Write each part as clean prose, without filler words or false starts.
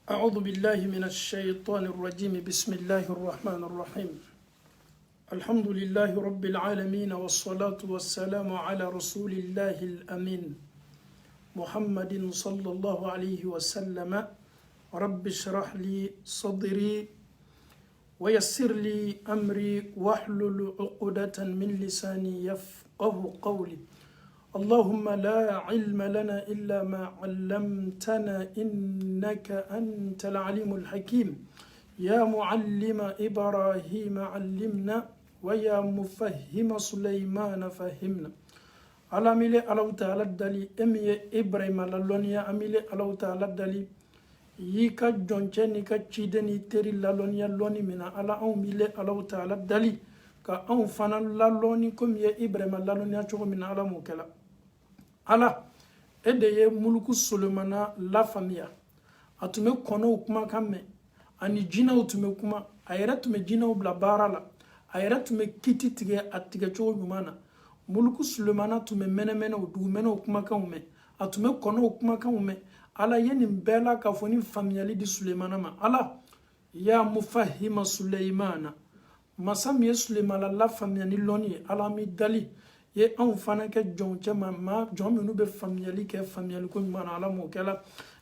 أعوذ بالله من الشيطان الرجيم بسم الله الرحمن الرحيم الحمد لله رب العالمين والصلاة والسلام على رسول الله الأمين محمد صلى الله عليه وسلم رب اشرح لي صدري ويسر لي أمري واحلل عقدة من لساني يفقه قولي اللهم لا علم لنا إلا ما علمتنا إنك أنت العليم الحكيم يا معلم إبراهيم علمنا ويا مفهم سليمان فهمنا على ملي الله تعالى دلي أمي إبراهيم للونيا أميلي الله تعالى دلي يكا جونشني كتشيدني تري للونيا لوني منا على أميلي الله تعالى دلي ka anw fana lalɔni komi ye Ibrahima lalɔniya cogo min na Ala m'o kɛla Ala e de ye muluku Solomana lafaamuya a tun bɛ kɔnɔw kumakan mɛn ani jinɛw tun bɛ kuma a yɛrɛ tun bɛ jinɛw bila baara la a yɛrɛ tun bɛ kiti tigɛ a tigɛcogo ɲuman na muluku Solomana tun bɛ mɛnɛmɛnɛw dugumɛnɛw kumakanw mɛn a tun bɛ kɔnɔw kumakanw mɛn Ala ye nin bɛɛ la k'a fɔ ni faamuyali di Sulemana ma Ala ya mufahima Suleimana masa min ye Sulemana lafaamuya ni lɔnni ye Ala mi dali ye anw fana kɛ jɔn cɛma jɔn minnu bɛ faamuyali kɛ faamuyaliko ɲuman na Ala m'o kɛla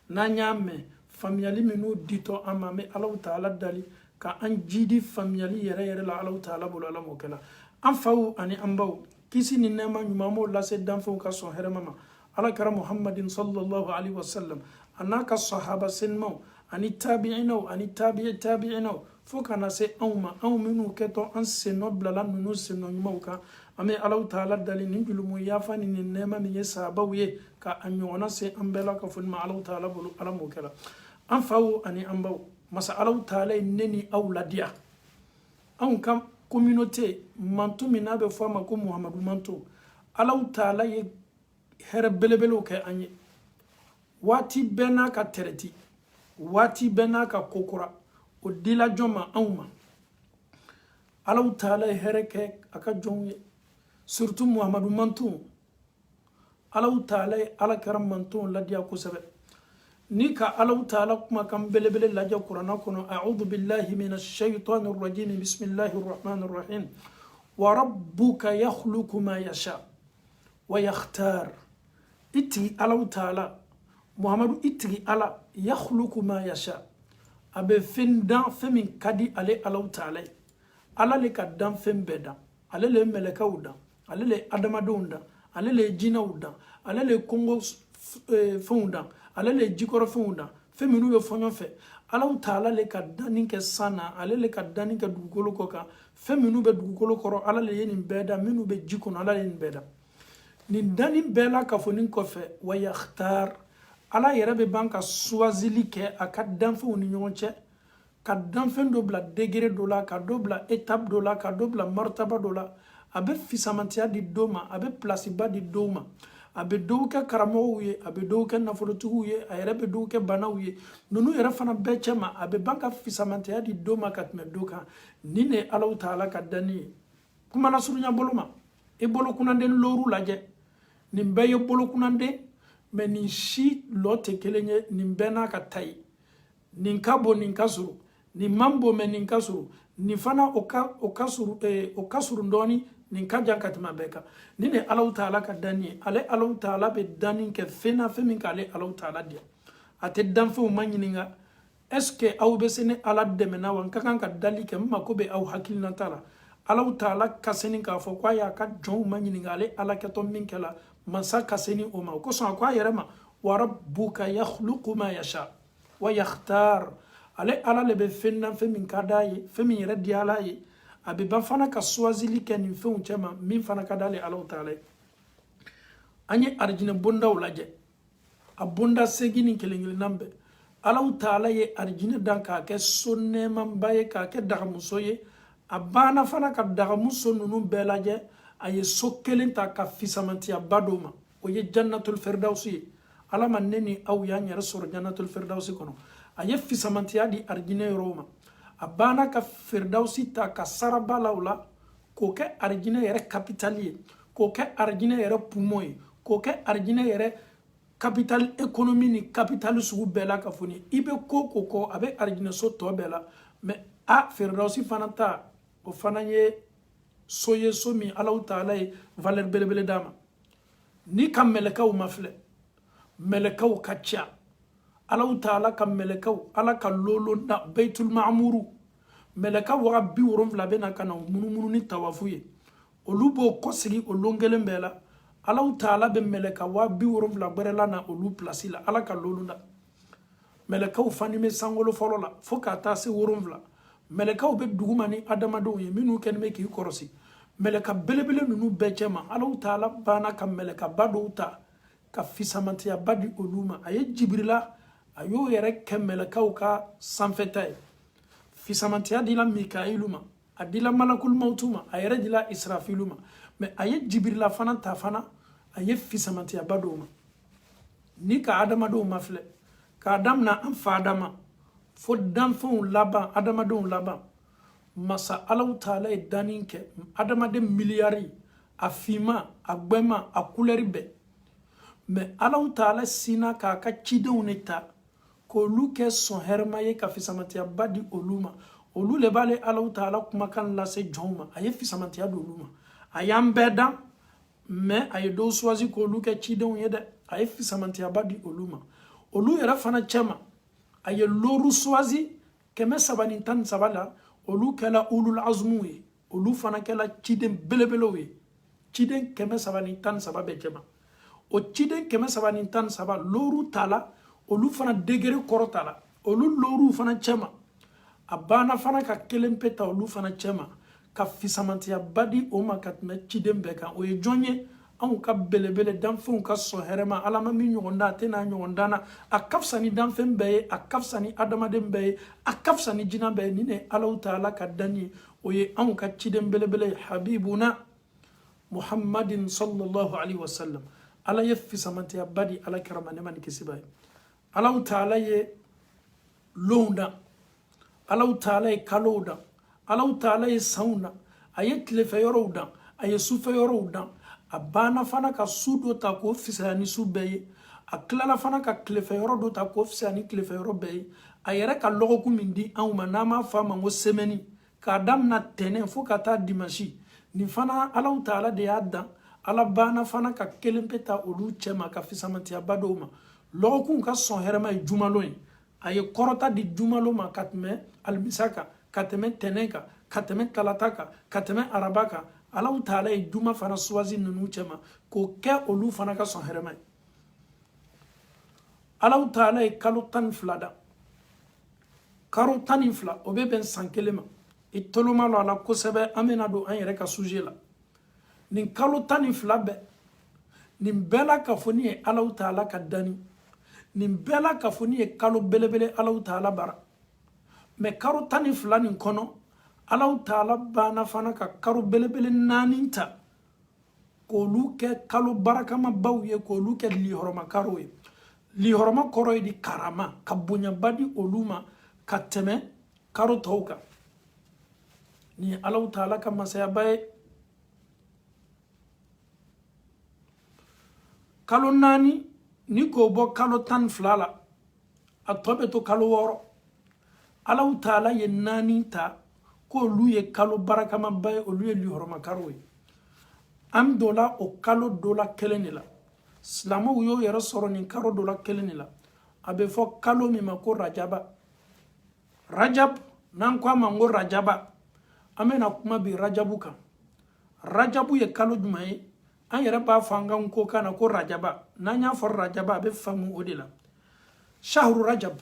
n'an y'a mɛn faamuyali minnu ditɔ an ma an bɛ Ala Taala dali ka an jidi faamuyali yɛrɛ yɛrɛ la Ala Taala bolo Ala m'o kɛla an faw ani an baw kisi ni nɛɛma ɲuman m'o lase danfɛnw ka sɔn hɛrɛma ma Alakira Muhammadin sallallahu alaihi wasallam a n'a ka sahaba senimaw ani tabi'inaw ani tabi'inaw fo kana se anw ma anw minnu kɛtɔ an sennɔ bilala ninnu sennɔ ɲumanw kan an bɛ Ala Taala dali nin julumu yafa ni nin nɛɛma min ye sahabaw ye ka a ɲɔgɔnna se an bɛɛ la ka fɔ ma Ala Taala bolo Ala m'o kɛla an faw ani an baw masa Ala Taala ye ne ni aw ladiya anw ka communauté manto min n'a bɛ fɔ a ma ko Muhamadu manto Ala Taala ye hɛrɛ belebelew kɛ an ye waati bɛɛ n'a ka tɛrɛti waati bɛɛ n'a ka kokura o dila jɔn ma anw ma Ala Taala ye hɛrɛ kɛ a ka jɔnw ye surtout Muhamadu mantonw Ala Taala ye Alakira mantonw ladiya kosɛbɛ ni ka Ala Taala kumakan belebele lajɛ kuranɛ kɔnɔ a'udhu billahi minash shaitanir rajim bismillahir rahmanir rahim wa rabbuka yakhluqu ma yasha wa yakhtar itigi Ala Taala Muhamadu itigi Ala yakhluqu ma yasha a bɛ fɛn dan fɛn min ka di ale Ala Taala ye Ala le ka dan fɛn bɛɛ dan ale le ye mɛlɛkɛw dan ale le ye adamadenw dan ale le ye jinɛw dan ale le ye kɔngɔ fɛnw dan ale le ye jikɔrɔ fɛnw dan fɛn minnu bɛ fɔ ɲɔgɔn fɛ Ala Taala le ka danni kɛ san na ale le ka danni kɛ dugukolo kɔ kan fɛn minnu bɛ dugukolo kɔrɔ Ala le ye nin bɛɛ dan minnu bɛ ji kɔnɔ Ala le ye nin bɛɛ dan nin danni bɛɛ la ka fɔ nin kɔfɛ wa yakhtar Ala yɛrɛ bɛ ban ka suwazili kɛ a ka danfɛnw ni ɲɔgɔn cɛ ka danfɛn dɔ bila degré dɔ la ka dɔ bila étape dɔ la ka dɔ bila martaba dɔ la a bɛ fisamantiya di dɔw ma a bɛ place ba di dɔw ma a bɛ dɔw kɛ karamɔgɔw ye a bɛ dɔw kɛ nafolotigiw ye a yɛrɛ bɛ dɔw kɛ banaw ye ninnu yɛrɛ fana bɛɛ cɛ ma a bɛ ban ka fisamantiya di dɔw ma ka tɛmɛ dɔw kan nin de ye Ala Taala ka danni ye kuma na surunya bolo ma i bolo kunnanden looru lajɛ nin bɛɛ ye bolo kunnanden mais nin si lɔ tɛ kelen ye nin bɛɛ n'a ka ta ye nin ka bon nin ka surun nin man bon mais nin ka surun nin fana o ka surun dɔɔni nin ka jan ka tɛmɛ bɛɛ kan nin de Ala Taala ka danni ye ale Ala Taala bɛ danni kɛ fɛn na fɛn min k'ale Ala Taala diya a tɛ danfɛnw ma ɲininka est-ce que aw bɛ se ni Ala dɛmɛna wa n ka kan ka dali kɛ n mako bɛ aw hakilinata la Ala Taala ka seni k'a fɔ k'a y'a ka jɔnw ma ɲininka ale Ala kɛtɔ min kɛla mansa ka seni o ma o kosɔn a ko a yɛrɛ ma wa rabbuka yakhluqu ma yasha wa yakhtar ale Ala le bɛ fɛn na fɛn min ka d'a ye fɛn min yɛrɛ diyala ye a bɛ ban fana ka suwazili kɛ nin fɛnw cɛ ma min fana ka d'ale Ala Taala ye an ye arijinɛ bondaw lajɛ a bonda segi ni kelen kelenna bɛɛ Ala Taala ye arijinɛ dan k'a kɛ so nɛɛmaba ye k'a kɛ dagamuso ye a banna fana ka dagamuso ninnu bɛɛ lajɛ a ye so kelen ta ka fisamantiya ba dɔw ma o ye jannatul firdausi ye Ala ma ne ni aw y'an yɛrɛ sɔrɔ jannatul firdausi kɔnɔ a ye fisamantiya di arijinɛ yɔrɔw ma a banna ka firdausi ta ka saraba la o la k'o kɛ arijinɛ yɛrɛ kapitali ye k'o kɛ arijinɛ yɛrɛ poumon ye k'o kɛ arijinɛ yɛrɛ capital économie ni capital sugu bela ka foni ibe ko abe arjina so to bela mais a Firdausi fanata o fananye soye somi Allah Ta'ala valeur belebele dama ni kam melekaw mafle melekaw kacha Allah Ta'ala kam melekaw ala ka lolo na Baitul Ma'muru melekaw wa bi worom la bena kana munu ni tawafuye olubo kosigi olongelen bela Allah Ta'ala be meleka wa bi worom la berela na olu place la ala ka lolo na melekaw fanime sangolo folo la foka ta se worom la melekaw be dugumani adamado ye minu kenme ki korosi meleka belebele nunu bejema Allah Ta'ala bana kam meleka badouta ka fisamantiya badi oluma aye jibrila ayo yere ke melekaw ka sanfetay fisamantiya dila mikailuma adila malakul mautuma ayere dila israfiluma mais aye jibrila fana ta fana aye fisamantiya badoma ni ka adamado mafle ka adam na an fadama fo danfon laban adamado laban masa Allah Ta'ala daninke adamade milliari afima agbema akuleri be mais Allah Ta'ala sina ka cidenw ne ta ko luke son hermaye ka fisamantiya badi oluma olu le bale Allah Ta'ala kuma kan lase joma aye fisamantiya do oluma ayam beda mais aye do choisi ko luke cidenw yede aye fisamantiya badi oluma olu era fana chema aye loru choisi keme sabani tan sabala olu kala ulul azmuye olu fana kala ciden belebelewe ciden keme sabani tan sababe chema o ciden keme sabani tan saba loru tala olu fana degere korotala olu loru fana chema abana fana ka kelempeta olu fana chema ka fisamantiya badi o makatme ciden beka o ye jonye an ka belebele danfenw ka so herema alama mi ɲɔgɔnda tena ɲɔgɔndana a kafsani danfen bɛɛ a kafsani adamaden bɛɛ a kafsani jina bɛɛ ni ne Allah Ta'ala ka dani o ye an ka ciden belebele habibuna Muhammadin sallallahu alaihi wasallam ala ye fisamantiya badi ala kirama ne mani kisiba Allah Ta'ala ye londa Allah Ta'ala ye kalowda Allah Ta'ala ye sauna aye tilefe yɔrɔw aye sufe yɔrɔw a bana fana ka su do ta ko fisaya ni su bɛɛ ye a tilala fana ka tilefe yɔrɔ do ta ko fisaya ni tilefe yɔrɔ bɛɛ ye a yɛrɛ ka lɔgɔkun min di anw ma n'an b'a fɔ a ma ko semaine k'a damina tɛnɛn fo ka taa dimanche nin fana Allah Ta'ala de y'a dan ala bana fana ka kelen pe ta olu cɛma ka fisamantiya ba dɔw ma lɔgɔkun ka sɔn hɛrɛma ye jumalo ye a ye kɔrɔta di jumalo ma ka tɛmɛ alimisa kan ka tɛmɛ tɛnɛn kan ka tɛmɛ talata kan ka tɛmɛ araba kan Allah Ta'ala ye juma fana choisi nunu cɛma k'o kɛ olu fana ka sɔn hɛrɛma ye Allah Ta'ala ye kalo 12 da kalo 12 o bɛ bɛn san kelen ma i toloma lo a la kosɛbɛ an bɛna don an yɛrɛ ka sujet la nin kalo 12 bɛɛ nin bɛɛ la ka fɔ ni ye Allah Ta'ala ka dani nin bɛɛ la ka fɔ ni ye kalo belebele Allah Ta'ala bara mais kalo 12 nin kɔnɔ Allah Ta'ala bana fana ka kalo belebele 4 ta k'olu kɛ kalo barakama baw ye k'olu kɛ lihɔrɔma karo ye lihɔrɔma kɔrɔ ye di karama ka bonyaba di olu ma ka tɛmɛ karo tɔw kan ni Allah Ta'ala ka masayaba ye kalo 4 ni k'o bɔ kalo 12 la a tɔ bɛ to kalo 6 Allah Ta'ala ye 4 ta k'olu ye kalo barakama ba ye olu ye lihɔrɔma karo ye an dola o kalo dola kelen de la silamɛw y'o yɛrɛ sɔrɔ nin kalo dola kelen de la a bɛ fɔ kalo min ma ko rajaba rajab n'an ko a ma ko rajaba an bɛna kuma bi rajabu kan rajabu ye kalo jumɛn ye an yɛrɛ b'a fɔ an ka ko kan na ko rajaba n'an y'a fɔ rajaba a bɛ faamu o de la shahru rajab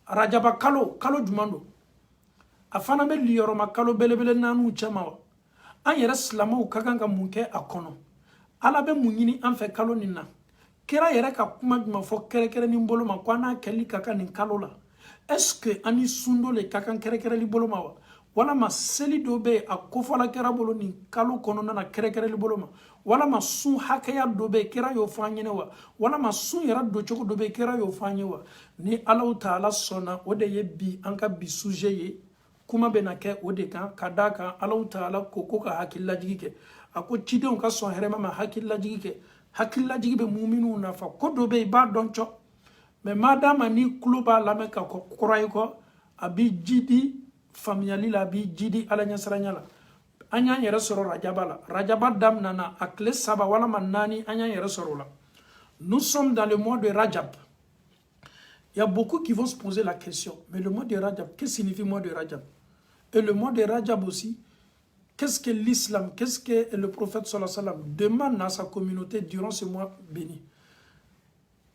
rajaba kalo jumɛn don a fana bɛ liyɔrɔma kalo belebele 4 cɛma wa an yɛrɛ silamɛw ka kan ka mun kɛ a kɔnɔ ala bɛ mun ɲini an fɛ kalo nin na kira yɛrɛ ka kuma jumɛn fɔ kɛrɛkɛrɛni bolo ma ko an n'a kɛli ka kan nin kalo la est-ce que an ni sun dɔ le ka kan kɛrɛkɛrɛli bolo ma wa walama seli dɔ bɛ yen a kofɔla kɛra bolo nin kalo kɔnɔna na kɛrɛkɛrɛli bolo ma walama sun hakɛya dɔ bɛ yen kira y'o fɔ an ɲɛna wa walama sun yɛrɛ docogo dɔ bɛ yen kira y'o fɔ an ye wa ni Ala Ta'ala sɔnna o de ye bi an ka bi sujet ye kuma bɛna kɛ o de kan ka d'a kan Allah Ta'ala ko ka hakililajigi kɛ a ko cidenw ka sɔn hɛrɛma ma hakililajigi kɛ hakilla jigi be mu'minu nafa ko do be ba don cho mais madama ni kluba la me ka ko kuray ko abi jidi famiyali la bi jidi ala nya saranya la anya yere soro rajaba dam nana akle saba wala manani anya yere soro la. Nous sommes dans le mois de Rajab. Il y a beaucoup qui vont se poser la question, mais le mois de Rajab, qu'est-ce que signifie le mois de Rajab? Et le mois de Rajab aussi, qu'est-ce que l'islam, qu'est-ce que le prophète sallallahu alayhi wa sallam demande à sa communauté durant ce mois béni?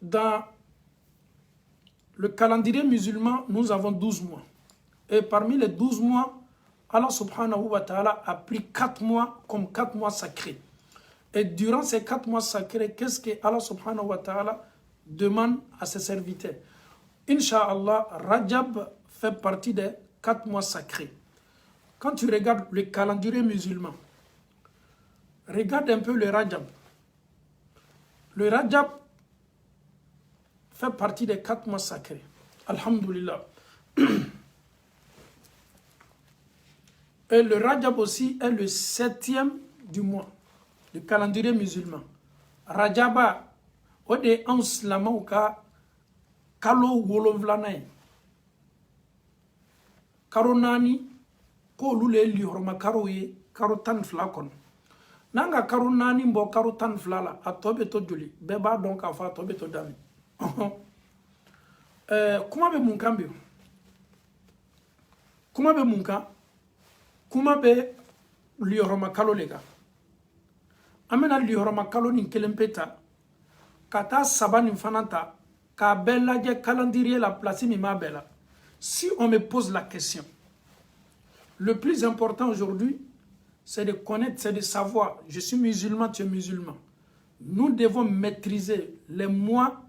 Dans le calendrier musulman, nous avons 12 mois. Et parmi les 12 mois, Allah subhanahu wa ta'ala a pris 4 mois comme 4 mois sacrés. Et durant ces 4 mois sacrés, qu'est-ce que Allah subhanahu wa ta'ala demande à ses serviteurs? Inch'Allah, Rajab fait partie des 4 mois sacrés. Quand tu regardes le calendrier musulman, regarde un peu le Rajab. Le Rajab fait partie des 4 mois sacrés. Alhamdulillah. Et le Rajab aussi est le 7e du mois, le calendrier musulman. Rajaba, ode anslama uka kalo wolovlanay. Karo nani, ko lule li horma karo ye, karo tan flakon. Nanga karo nani mbo karo tan flala, a tobe to juli, beba donc a fa tobe to dami. Kuma be munkambi? Kuma be munka? Kuma be li horma kalo lega? Amena li horma kalo ni kelempeta, kata sabani fananta, ka bella je calendrier la place mi ma bella. Si on me pose la question, le plus important aujourd'hui, c'est de connaître, c'est de savoir, je suis musulman, tu es musulman. Nous devons maîtriser les mois,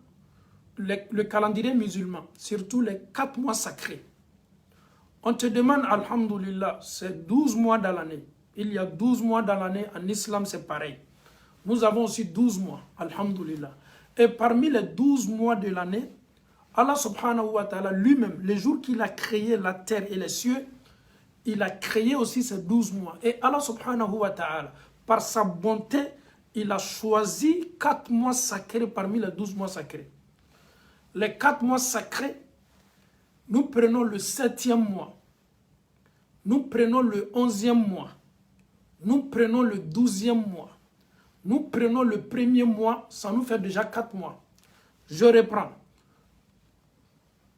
le calendrier musulman, surtout les 4 mois sacrés. On te demande, alhamdulillah, c'est 12 mois dans l'année. Il y a 12 mois dans l'année, en islam c'est pareil. Nous avons aussi 12 mois, alhamdulillah. Et parmi les 12 mois de l'année, Allah subhanahu wa ta'ala lui-même, les jours qu'il a créé la terre et les cieux, il a créé aussi ces 12 mois. Et Allah subhanahu wa ta'ala, par sa bonté, il a choisi 4 mois sacrés parmi les 12 mois sacrés. Les 4 mois sacrés, nous prenons le 7e mois, nous prenons le 11e mois, nous prenons le 12e mois, nous prenons le 1er mois, ça nous fait déjà 4 mois. Je reprends.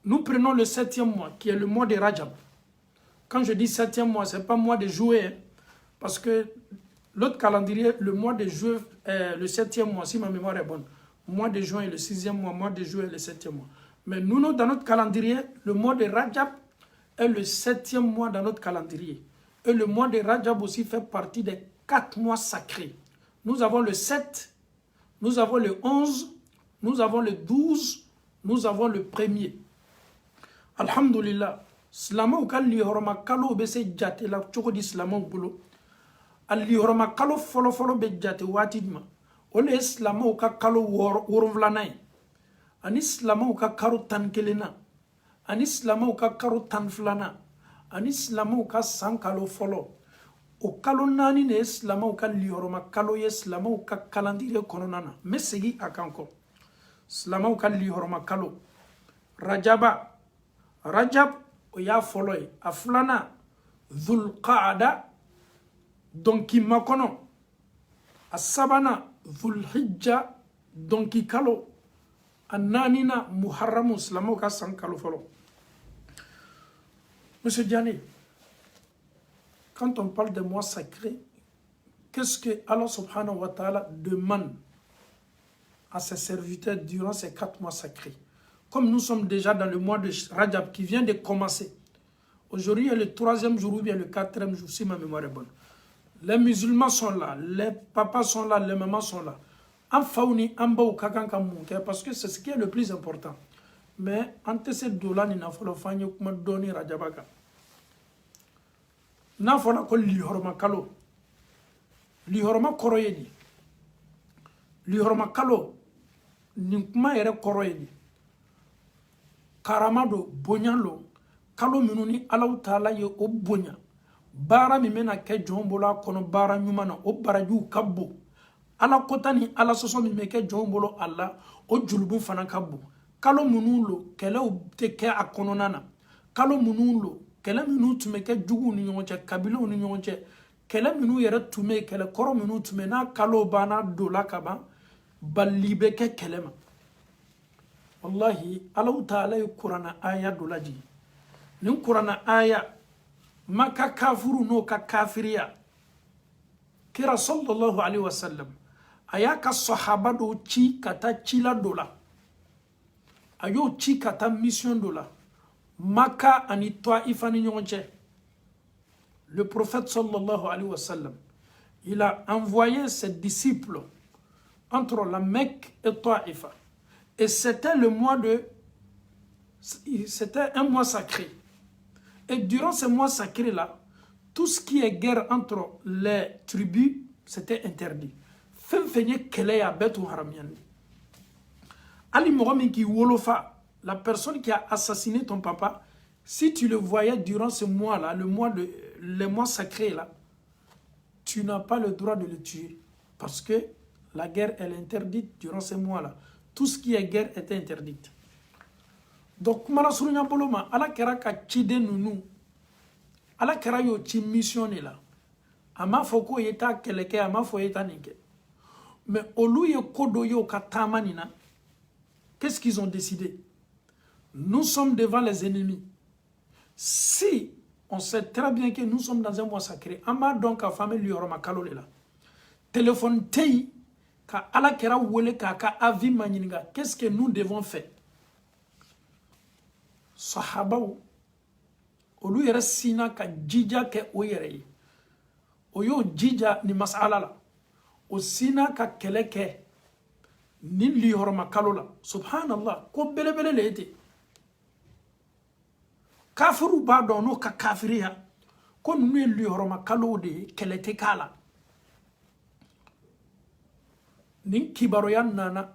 Nous prenons le 7e mois, qui est le mois de Rajab. Quand je dis 7e mois, ce n'est pas mois de juillet, parce que l'autre calendrier, le mois de juin est le 7e mois, si ma mémoire est bonne. Mois de juin est le 6e mois, mois de juillet est le 7e mois. Mais nous, dans notre calendrier, le mois de Rajab est le 7e mois dans notre calendrier. Et le mois de Rajab aussi fait partie des 4 mois sacrés. Nous avons le 7, nous avons le 11, nous avons le 12, nous avons le 1er. Alhamdulillah. Slama uka li horoma kalo be se jate la choko di slama bulo. Al li horoma kalo folo be jate watidma. Ole slama uka kalo worvlanay. Ani slama uka karo tan kelena. Ani slama uka karo tan flana. Ani slama uka san kalo folo. O kalo nani ne slama uka li horoma kalo ye slama uka kalandire kononana. Mesegi akanko. Slama uka li horoma kalo. Rajab o ya foloy a flana dhul qaada donki makono a sabana dhul hijja donki kalo a nanina muharramu slamo ka san kalo folo. Monsieur Diané, quand on parle de mois sacrés, qu'est-ce que Allah subhanahu wa ta'ala demande à ses serviteurs durant ces 4 mois sacrés? Comme nous sommes déjà dans le mois de Rajab qui vient de commencer, aujourd'hui est le 3e jour ou bien le 4e jour, si ma mémoire est bonne. Les musulmans sont là, les papas sont là, les mamans sont là. Parce que c'est ce qui est le plus important. Mais ante se dola ni nafolo fanyo kuma doni Rajabaka. Nafola ko lihorma kalo. Lihorma koroyedi. Lihorma kalo. Ni kuma yere koroyedi. Karamado bonyalo kalo minuni alaw taala ye o bonya bara mi mena ke jombola kono bara nyumana o baraju kabbo ala kotani ala soso mi meke jombolo alla o julubu fana kabu kalo munulo kele te ke akononana kalo munulo kele minu tumeke jugu ni nyonche kabilo ni nyonche kele minu yere tume kele koro minu tume na kalo bana dola kaba balibe ke kelema wallahi Allah ta'ala yukurana aya dolaji nin kurana aya maka kafuru no ka kafiriya kira sallallahu alaihi wasallam aya ka sahaba do ci kata cila dola ayo ci kata mission dola maka ani Ta'ifa ni nyonche le prophète sallallahu alayhi wa sallam, il a envoyé ses disciples entre la Mecque et Ta'ifa. Et c'était c'était un mois sacré. Et durant ce mois sacré-là, tout ce qui est guerre entre les tribus, c'était interdit. Ali Mohamed qui wolofa, la personne qui a assassiné ton papa, si tu le voyais durant ce mois-là, le mois sacré là, tu n'as pas le droit de le tuer. Parce que la guerre, elle est interdite durant ce mois-là. Tout ce qui est guerre est interdite. Donc, Marasurunya Boloma, ala kera ka chide nunu, ala kera yo chi mission là. Ama foko yeta keleke, ama fo yeta nike. Mais au lieu de kodo yo katamanina, qu'est-ce qu'ils ont décidé? Nous sommes devant les ennemis. Si on sait très bien que nous sommes dans un mois sacré, ama donc a famille lioroma kalole la. Téléphone tei ka ala kera wole ka avi maninga. Qu'est-ce que nous devons faire? Sahaba olu yere sina ka jija ke o yere yi. Oyo jija ni masala la. O sina ka keleke ni lioroma kalola. Subhanallah, ko belebele le ete. Kafiru ba dono ka kafiriya ko nunu li horoma kalo de kelete kala nin kibaro yan nana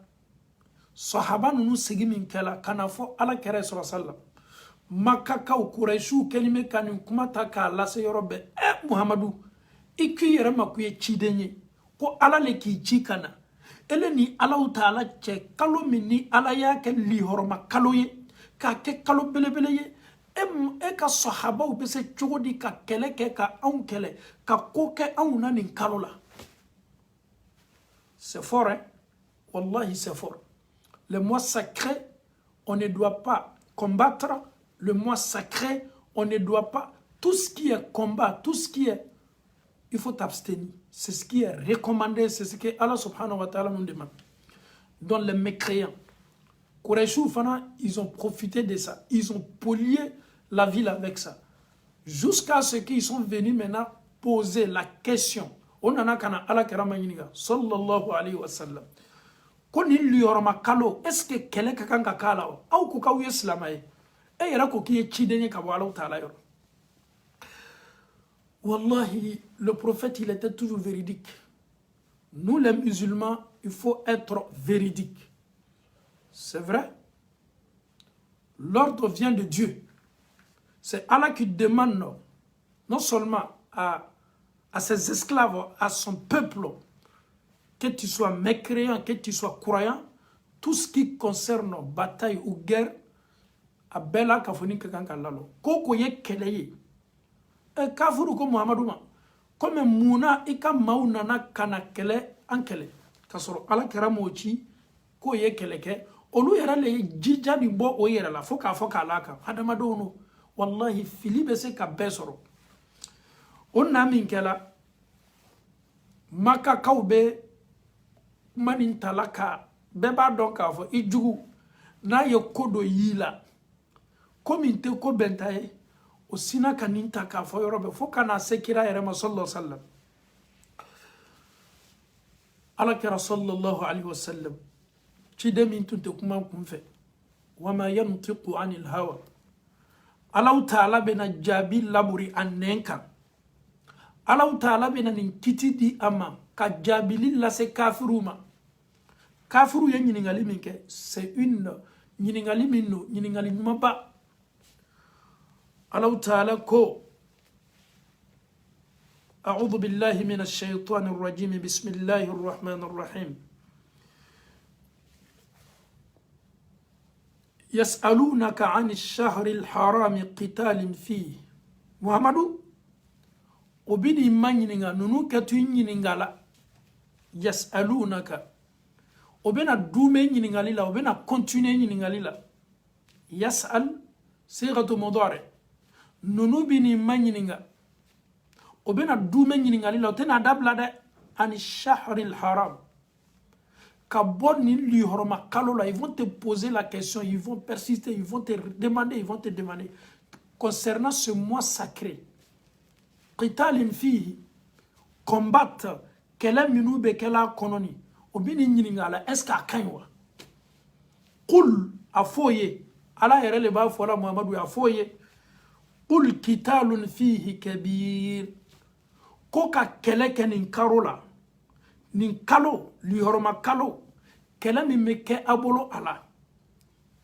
sahaba nunu sigi min kala kana fo ala kere sallallahu makka ka quraishu kelime kan kuma ta ka la se yorobe muhammadu ikki yere makuye cidenye ko ala le ki ci kana ele ni ala taala che kalo minni ala ya ke li horoma kalo ye ka ke kalo belebele ye e ka sahaba ou se chogodi ka kele ke ka on kele ka koke on na nin kalola. C'est fort, hein? Wallahi, c'est fort. Le mois sacré, on ne doit pas combattre. Le mois sacré, on ne doit pas. Tout ce qui est combat, tout ce qui est. Il faut abstenir. C'est ce qui est recommandé. C'est ce que Allah subhanahu wa ta'ala nous demande. Dans les mécréants, Quraishou Fana, ils ont profité de ça. Ils ont polié la ville avec ça. Jusqu'à ce qu'ils sont venus maintenant poser la question. On en a kana ala kerama yiniga. Sallallahu alayhi wa sallam. Koni liyorama kalo. Est-ce que kele kakanga kala o? Au kuka uye slamaye. E yara kokiye chidenye kabwala utala yor. Wallahi, le prophète, il était toujours véridique. Nous, les musulmans, il faut être véridique. C'est vrai. L'ordre vient de Dieu. C'est Allah qui demande non seulement à ses esclaves, à son peuple, que tu sois mécréant, que tu sois croyant, tout ce qui concerne bataille ou guerre, à Bella Kafoni Kakankalalo. Koko ye keleye. E kafuru ko Muhammaduma. Comme Mouna ika maunana kana kele ankele. Kasoro ala kera mochi ko ye keleke. Olu yera le jija ni bo o yera la foka alaka. Hadama dono. Wallahi Philippe se ka besoro. On na min kela maka kaube manin talaka beba donc afo ijugu na ye kodo yila kominte ko bentaye o sina kaninta ka fo yorobe fo kana sekira yere ma sallallahu alaihi wasallam ala kira sallallahu alaihi wasallam ci demin tunte kuma kumfe wama yantiqu anil hawa Allah ta'ala bena jabi laburi annenka Allah ta'ala bena ninkiti di ama ka jabili la se kafiruma kafiru ye nyiningali minke c'est une nyiningali minno nyiningali maba Allah ta'ala ko أعوذ بالله من الشيطان الرجيم بسم الله الرحمن الرحيم يسألونك عن الشهر الحرام قتال فيه محمد وبني مانينغا نونوكا تينينغالا يسألونك وبنا دومي نينغاليلا وبنا كونتيني نينغاليلا يسأل صيغة مضارع نونو بني مانينغا وبنا دومي نينغاليلا وتنا دابلا ده عن الشهر الحرام كابون لي هرما كالولا ils vont te poser la question, ils vont persister, ils vont te demander concernant ce mois sacré qitalin fihi combattre kela minube kela kononi obini nyiningala est-ce ka kanwa qul afoye ala yere ba fola muhammadu afoye qul qitalun fihi kabir koka keleke nin karola nin kalo li horoma kalo kela mi meke abolo ala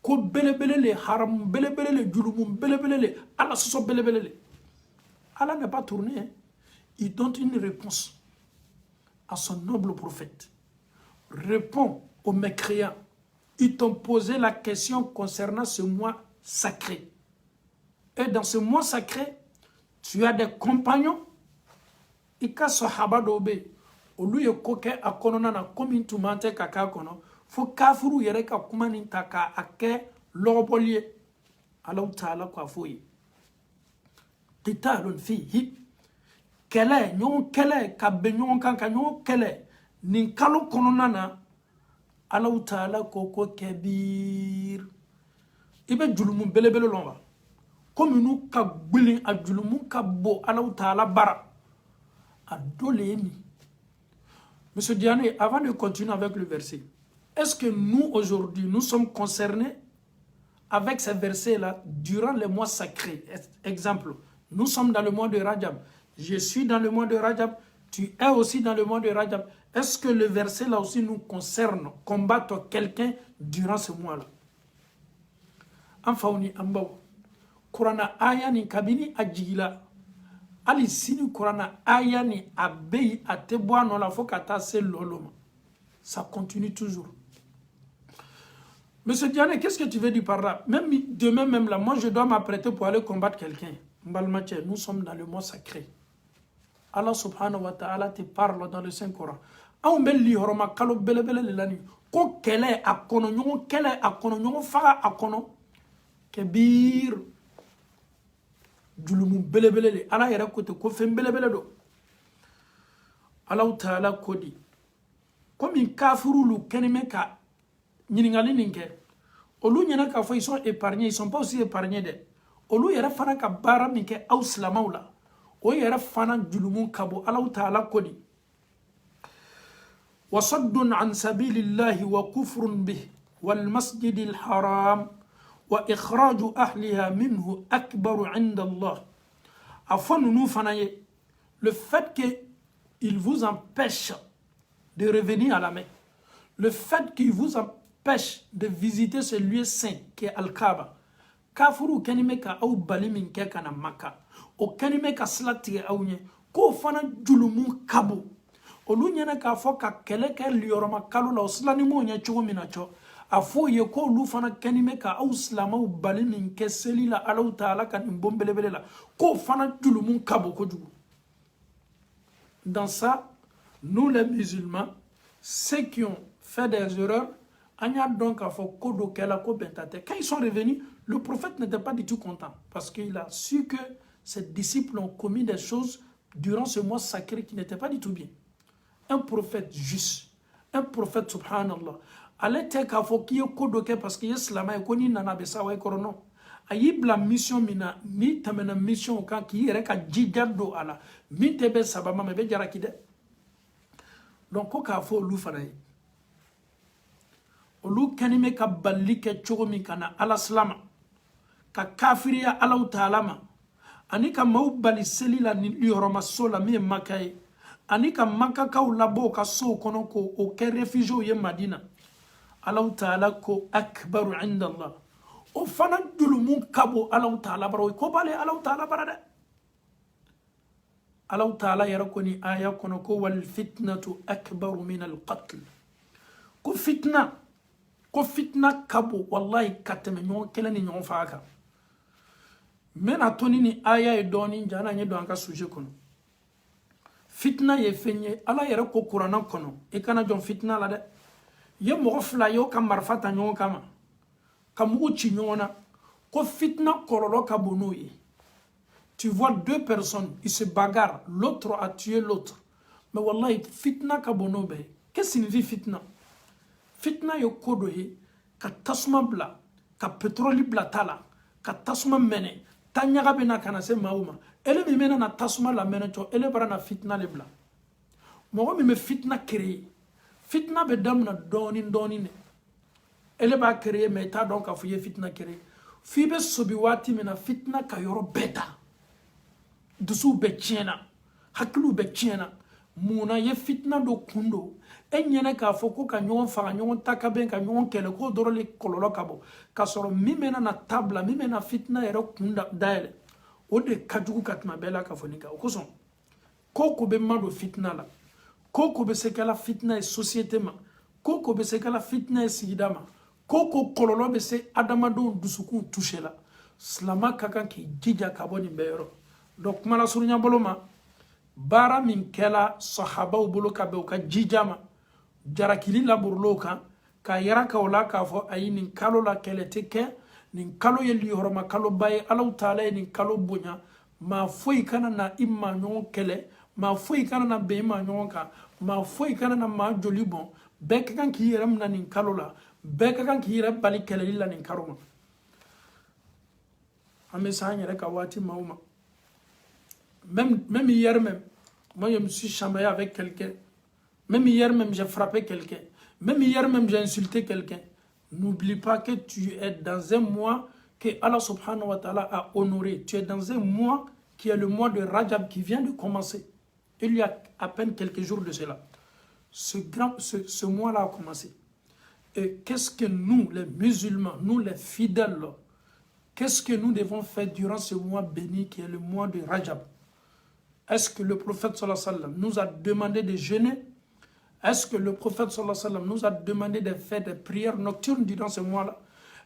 ko belebele le haram belebele le julumum belebele le ala soso belebele le ala n'est pas tourné hein. Il donne une réponse à son noble prophète. Réponds aux mécréants. Ils t'ont posé la question concernant ce mois sacré. Et dans ce mois sacré, tu as des compagnons. Ika sahaba dobe. Olu ye koke akonona na komi tumante kaka kono. Fo kafuru yere ka kumani taka ake lobolye. Allah ta'ala kwa foye. Qitalun fihi. Kele, nyon kele, ka be nyon kan ka nyon kele. Nin kalo konona na Allah ta'ala koko kebir. Ibe julumu belebele longa. Comme nous ka gbili a julumu ka bo Allah ta'ala bara. A dole mi. Monsieur Diane, avant de continuer avec le verset, est-ce que nous aujourd'hui, nous sommes concernés avec ces versets-là durant les mois sacrés? Exemple, nous sommes dans le mois de Rajab. Je suis dans le mois de Rajab. Tu es aussi dans le mois de Rajab. Est-ce que le verset là aussi nous concerne, combattre quelqu'un durant ce mois-là? Enfin, on y ambaw. Kurana aya ni kabini ajigila. Ali sini Kurana aya ni abei ateboa no la fokata se loloma. Ça continue toujours. Monsieur Diane, qu'est-ce que tu veux dire par là? Même demain même là, moi je dois m'apprêter pour aller combattre quelqu'un. Nous sommes dans le mois sacré. Allah subhanahu wa ta'ala te parle dans le Saint-Coran. Aou belli horoma kalo belebele lani. Ko kele akono nyongo faga akono kebir julumu belebele le. Allah yera kote ko fem belebele do. Allah ta'ala kodi. Comme in kafuru lu kenime ka nyiningali ninke. Olu nyena ka fo ils sont épargnés, ils sont pas aussi épargnés de. Olu yera fana ka bara minke au slamaula. O yera fana julumun kabo Allah ta'ala kodi. وصد عن سبيل الله وكفر به والمسجد الحرام وإخراج أهلها منه أكبر عند الله. Afin nous fanaye, le fait qu'il vous empêche de revenir à la Mecque, le fait qu'il vous empêche de visiter ce lieu saint qui est Al-Kaaba, kafuru kanime ka au balimin ke kana Makka, o kanime ka slati au nye, ko fana julumun kabo. Olu nyana ka fo ka keleke lioroma kalu la oslani mo nya chugo minacho afo ye ko lu fana kanime ka au slama u balinin ke selila ala taala kan bombelebele la ko fana julumun kabo ko jugu. Dans ça, nous les musulmans, ceux qui ont fait des erreurs, anya donc a fo kodo kela ko bentate. Quand ils sont revenus, le prophète n'était pas du tout content parce qu'il a su que ses disciples ont commis des choses durant ce mois sacré qui n'étaient pas du tout bien. Un prophète juste, un prophète subhanallah, allait te ka fo ki kodoke parce que islama e koni nana be sawa e korono. Ayibla mission mina mi tamena mission kan ki yere ka jijado ala mi tebe sabama me be jarakide. Donc ko ka fo lu fanaye. Olu kanime ka balike chogomi kana ala slama ka kafiriya ala ta'ala anika maubali selila ni yoroma sola mi makaye. Anika maka ka labo ka so kono ko o ke refugio ye Madina. Allah ta'ala ko akbaru inda Allah. O fana dulumun kabo Allah ta'ala baro ko bale Allah ta'ala barade. Allah ta'ala yarakoni aya kono ko wal fitnatu akbaru min al qatl. Ko fitna kabo wallahi kateme nyon kelen ni nyon faaka. Men atoni ni aya e doni jana nye do anka suje kono. Fitna ye fenye Allah yarako Qur'an kono e kana jon fitna la de. Ye mo fla yo kam marfata nyon kama. Kam uchi nyona ko fitna kololo kabono ye. Tu vois deux personnes, ils se bagarrent, l'autre a tué l'autre. Mais wallahi, fitna kabono be. Qu'est-ce que signifie fitna? Fitna yo kodo he, ka tasuma bla, ka pétrole bla tala, ka tasuma mene, tanyaga bena kana se mauma. Ele mi mena na tasuma la mene cho, ele bara na fitna le bla. Mogo mi me fitna créé. Fitna be damna doni ne. Ele ba créé, mais ta donc a fouye fitna créé. Fibe sobi wati mena fitna ka yoro beta. Dusu be tiena, hakilu be tiena, muna ye fitna do kundo, nyene ka foko ka nyon fa nyon takaben ka nyon kele ko dorole kololo kabo, ka soro mimena na tabla, mimena fitna yero kunda daele, o de kajugu katma bela ka fonika, okoson, koko be mado fitna la, koko be sekala fitna e société ma, koko be sekala fitna e sigidama, koko kololo be se adamado dusukun touche la, slama kakan ki jija kaboni beyoro. Donc mala surunya boloma bara min kela sahabaw bolo ka be ka jijama jarakili la burloka ka yara ka wala ka fo ayi nin kalo la kele teke nin kalo yeli horoma kalo baye alaw taala nin kalo bonya ma foi kana na imma nyon kele ma foi kana na be ma nyon ka ma foi kana na ma joli bon be kan ki yeram na nin kalo la be kan ki yera bali kele la nin karoma ame sa nyere ka wati mauma. Même hier même, moi je me suis chamaillé avec quelqu'un. Même hier même, j'ai frappé quelqu'un. Même hier même, j'ai insulté quelqu'un. N'oublie pas que tu es dans un mois que Allah subhanahu wa ta'ala a honoré. Tu es dans un mois qui est le mois de Rajab qui vient de commencer. Il y a à peine quelques jours de cela. Ce mois-là a commencé. Et qu'est-ce que nous, les musulmans, nous les fidèles, qu'est-ce que nous devons faire durant ce mois béni qui est le mois de Rajab? Est-ce que le prophète sallallahu alayhi wa sallam nous a demandé de jeûner? Est-ce que le prophète sallallahu alayhi wa sallam nous a demandé de faire des prières nocturnes durant ce mois-là?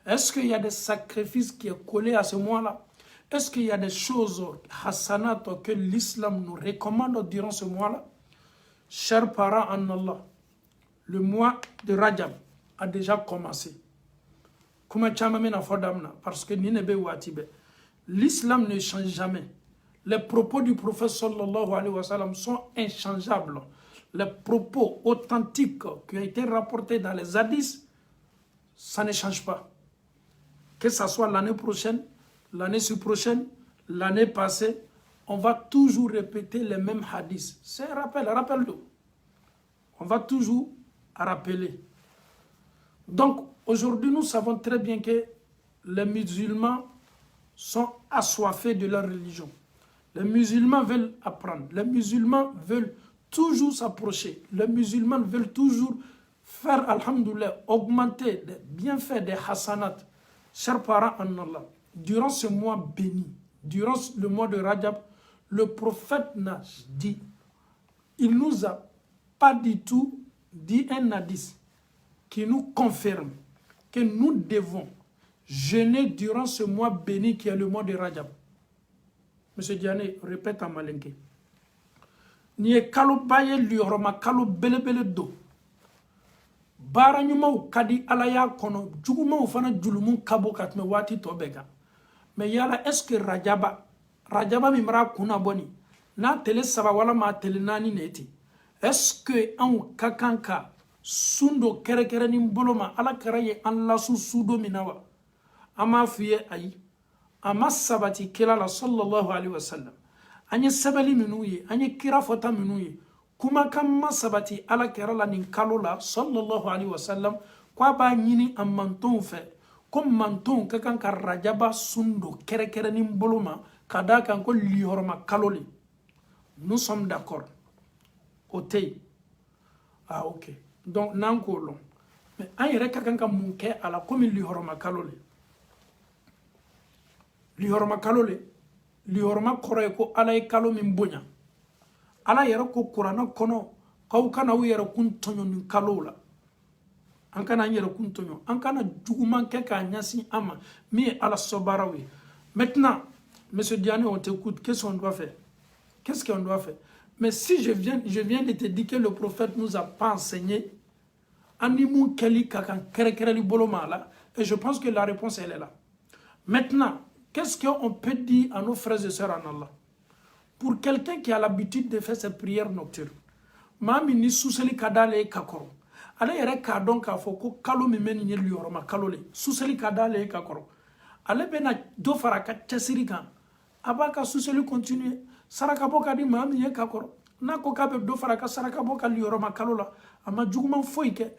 Est-ce qu'il y a des sacrifices qui sont collés à ce mois-là? Est-ce qu'il y a des choses hasanat que l'islam nous recommande durant ce mois-là? Chers parents en Allah, le mois de Rajab a déjà commencé. Parce que l'islam ne change jamais. Les propos du prophète sallallahu alayhi wa sallam sont inchangeables. Les propos authentiques qui ont été rapportés dans les hadiths, ça ne change pas. Que ce soit l'année prochaine, l'année sur-prochaine, l'année passée, on va toujours répéter les mêmes hadiths. C'est un rappel, rappelle-le. On va toujours rappeler. Donc, aujourd'hui, nous savons très bien que les musulmans sont assoiffés de leur religion. Les musulmans veulent apprendre. Les musulmans veulent toujours s'approcher. Les musulmans veulent toujours faire, alhamdoulilah, augmenter des bienfaits, des hasanat. Chers parents en Allah, durant ce mois béni, durant le mois de Rajab, le prophète n'a dit, il nous a pas du tout dit un hadith qui nous confirme que nous devons jeûner durant ce mois béni qui est le mois de Rajab. Monsieur Diané, répète en malinké. Ni e kalo baye lioroma kalo belebele do. Bara nyumaw kadi alaya kono jugumaw fana julumun kabo katme wati tobega. Mais yala est-ce que Rajaba mimra kuna boni na tele saba wala ma tele nani neti. Est-ce que an kakanka sundo kere kere ni boloma ala karaye an lasu sudo minawa. Ama fiye ayi. Ama sabati kila la sallallahu alaihi wasallam. Anye sabali minuye, anye kira fota minuye. Kuma kama sabati ala kerala nin kalola sallallahu alaihi wasallam. Kwa ba nyini an manton fe. Comme manton kakan ka Rajaba sundo kere kere ni boloma. Kada kan ko lihorma kaloli. Nous sommes d'accord. Otei. Ah ok. Donc nan ko long. Mais anye reka kan ka munke ala komi lihorma kaloli. Lihorma kalole, lihorma koroye ko ala ye kalo min bonya. ala yɛrɛ ko kuranɛ kɔnɔ k'aw kana aw yɛrɛ kun tɔɲɔ nin kalo la an kana an yɛrɛ kun tɔɲɔ an kana juguman kɛ k'a ɲɛsin an ma min ye ala sɔbaaraw ye maintenant monsieur Diané on t'écoute qu'est-ce qu'on doit faire qu'est-ce qu'on doit faire mais si je viens de te dire que le prophète nous a pas enseigné animu keli kakan kerekereli boloma la et je pense que la réponse elle est là maintenant qu'est-ce qu'on peut dire à nos frères et sœurs en Allah pour quelqu'un qui a l'habitude de faire ses prières nocturnes mami ni suseli kadale kakoro ale yɛrɛ k'a dɔn k'a fɔ ko kalo min bɛ nin ye liyɔrɔma kalo le suseli ka d'ale ka kɔrɔ ale bɛna dɔ fara a ka cɛsiri kan a b'a ka suseli continuer sarakabɔ ka di maa min ye ka kɔrɔ n'a ko k'a bɛ dɔ fara a ka sarakabɔ ka liyɔrɔma kalo la a ma juguman foyi kɛ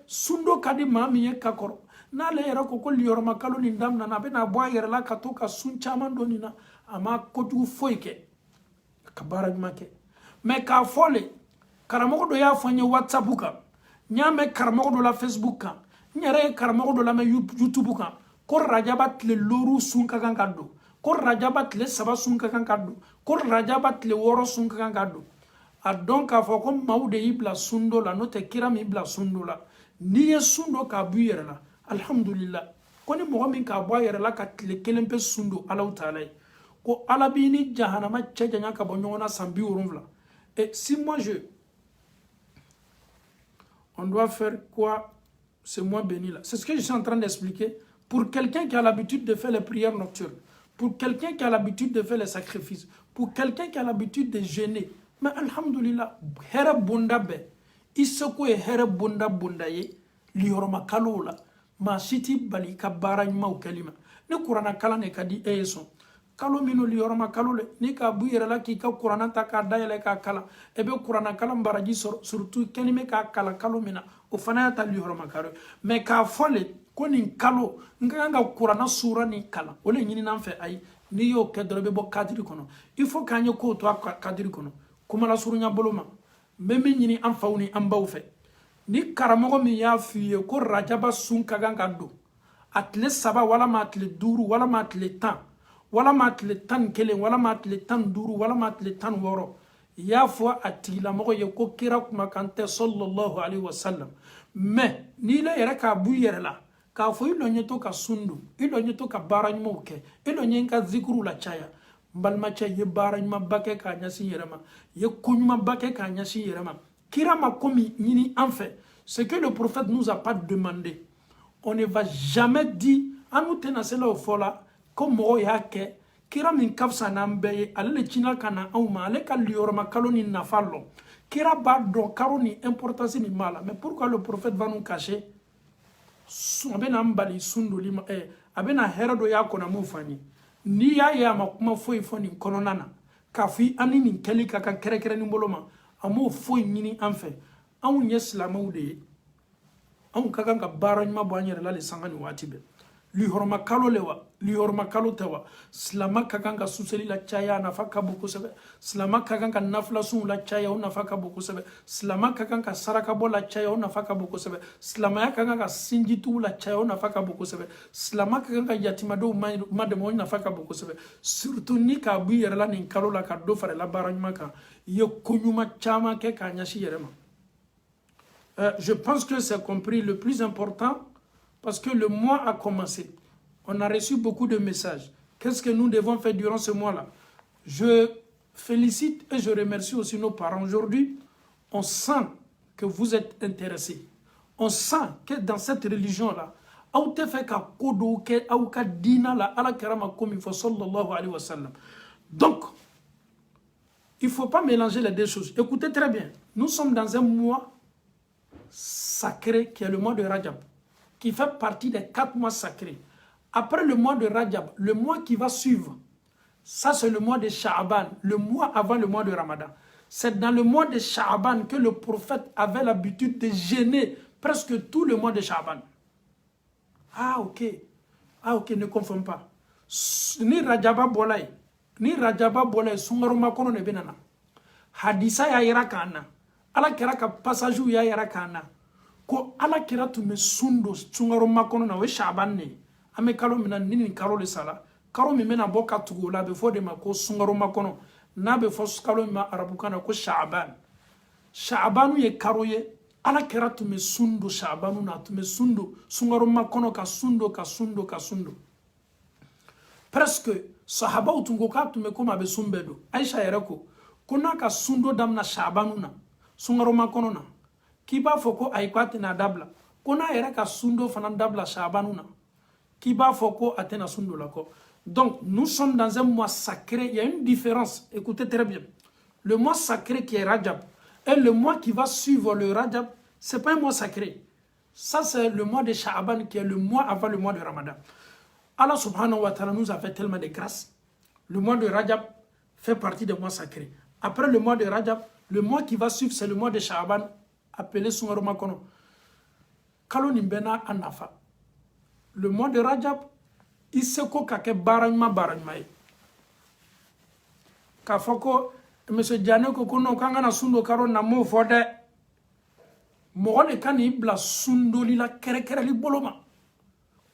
sundo ka di maa min ye ka kɔrɔ n'ale yɛrɛ ko liyɔrɔma kalo nin daminɛna a bɛna bɔ a yɛrɛ la ka to ka sun caman dɔ nin na a ma kojugu foyi kɛ a ka baara ɲuman kɛ mais k'a fɔ le karamɔgɔ dɔ y'a fɔ n ye whatsapp kan n y'a mɛn karamɔgɔ dɔ la facebook kan n yɛrɛ ye karamɔgɔ dɔ lamɛn youtube kan ko rajaba tile 6 sun ka kan ka don ko rajaba tile 3 sun ka kan ka don ko rajaba tile 6 sun ka kan ka don a dɔn k'a fɔ ko maaw de y'i bila sun dɔ la n'o tɛ kira min bila sun dɔ la n'i ye sun dɔ k'a bɔ i yɛrɛ la alhamdulillah ko ni mɔgɔ min k'a bɔ a yɛrɛ la ka tile 1 pe sun don ala taala ye ko ala b'i ni jahanama cɛ janya ka bɔ ɲɔgɔn na san 70 et si moi on doit faire quoi ce mois béni là? C'est ce que je suis en train d'expliquer. Pour quelqu'un qui a l'habitude de faire les prières nocturnes, pour quelqu'un qui a l'habitude de faire les sacrifices, pour quelqu'un qui a l'habitude de jeûner, mais alhamdulillah, here bunda be, isoko e here bunda bunda ye, liyoroma kalola, ma siti bali ka bara nyuma u kalima. Ni kurana kala ne kadi eyeson. Kalo minu liyoroma kalole, ni ka bu yere la ki ka kurana ta ka dayele ka kala, ebe kurana kala mbaraji surtout kenime ka kala kalo mina, o fana ya ta liyoroma kalo. Mais ka fole, ko nin kalo, nga kurana sura ni kala, ole nyini nanfe ay, ni yo kedrobe bo kadiri kono. Il faut kanye ko to kadiri kono. Kuma la suru nya boloma, meme nyini anfaw ni ambaw fe. Ni karamogo mi ya fiye ko rajaba sun kaganga do. Atle saba wala ma atle duru wala ma atle tan. Wala matle tan kelen wala matle tan duru wala matle tan woro ya fo atila mo ye ko kira kuma kante sallallahu alaihi wasallam mais ni la yere ka bu yere la ka fo ilo nyeto ka sundu ilo nyeto ka baranymo ke ilo nyenka zikru la chaya mbalma cha ye baranyma bake ka nyasi yerema ye kunyma bake ka nyasi yerema kira makomi nyini en fait ce que le prophète nous a pas demandé on ne va jamais dire anu tenasela au fola comme mo yake kira min kafsa nambe ale china kana auma ale ka liorma kaloni nafallo kira ba don karoni importance ni mala mais pourquoi le prophète va nous cacher abena mbali sunduli abena herado yako na mufani ni ya makuma foi foni kononana kafi anini keli kaka kerekere ni boloma amo foi nyini anfe awu nyeslama ude awu kaka ka baranyma boanyere la le sangani watibe li horma kalo lewa li horma kalo tewa slama kaganga suseli la chaya nafaka buku sebe slama kaganga nafla sun la chaya una faka buku sebe slama kaganga saraka bola chaya una faka buku sebe slama kaganga sinjitu la chaya una faka buku sebe slama kaganga yatima do mademo una faka buku sebe surtout ni ka bu yere la nin kalo la ka do fare la baranyuma ka ye kunyuma chama ke ka nyashi yerema je pense que c'est compris le plus important. Parce que le mois a commencé. On a reçu beaucoup de messages. Qu'est-ce que nous devons faire durant ce mois-là? Je félicite et je remercie aussi nos parents. Aujourd'hui, on sent que vous êtes intéressés. On sent que dans cette religion-là, donc, il ne faut pas mélanger les deux choses. Écoutez très bien. Nous sommes dans un mois sacré qui est le mois de Rajab, qui fait partie des 4 mois sacrés. Après le mois de Rajab, le mois qui va suivre, ça c'est le mois de Sha'aban, le mois avant le mois de Ramadan. C'est dans le mois de Sha'aban que le prophète avait l'habitude de jeûner presque tout le mois de Sha'aban. Ah ok, ne confonds pas. Ni Rajaba Bolay, Sungaruma Kono ne benana. Hadisa ya yarakana, ala keraka passage ya yarakana. Ko ala kira tume sundo tsungaro makono na we Sha'ban ne ame kalo mina nini karo le sala karo mi mena boka tugo la be fode ma ko sungaro makono n'a be fo kalo ma arabukana ko Sha'ban. Sha'banu ye karo ye ala kera tume sundo Sha'banu na tume sundo sungaro makono ka sundo ka sundo ka sundo presque sahaba utungo ka tume koma be sumbedo Aisha yereko kuna ka sundo damna Sha'banu na sungaro makono na kiba foko aikwate na dabla kuna yere ka sundo fanan dabla Sha'banu na kiba foko atena sundo lako. Donc nous sommes dans un mois sacré, il y a une différence, écoutez très bien. Le mois sacré qui est Rajab et le mois qui va suivre le Rajab, ce n'est pas un mois sacré. Ça, c'est le mois de Sha'ban qui est le mois avant le mois de Ramadan. Allah subhanahu wa ta'ala nous a fait tellement de grâce. Le mois de Rajab fait partie des mois sacrés. Après le mois de Rajab, le mois qui va suivre, c'est le mois de Sha'ban, appelé Sungaroma Kono. Kalo nimbena anafa. Le mois de Rajab, il se ko kake baranyma ye. Ka foko monsieur Diane ko kono kanga na sundo karo na mo fode mo ne kan ibla sundo li la kere kere li boloma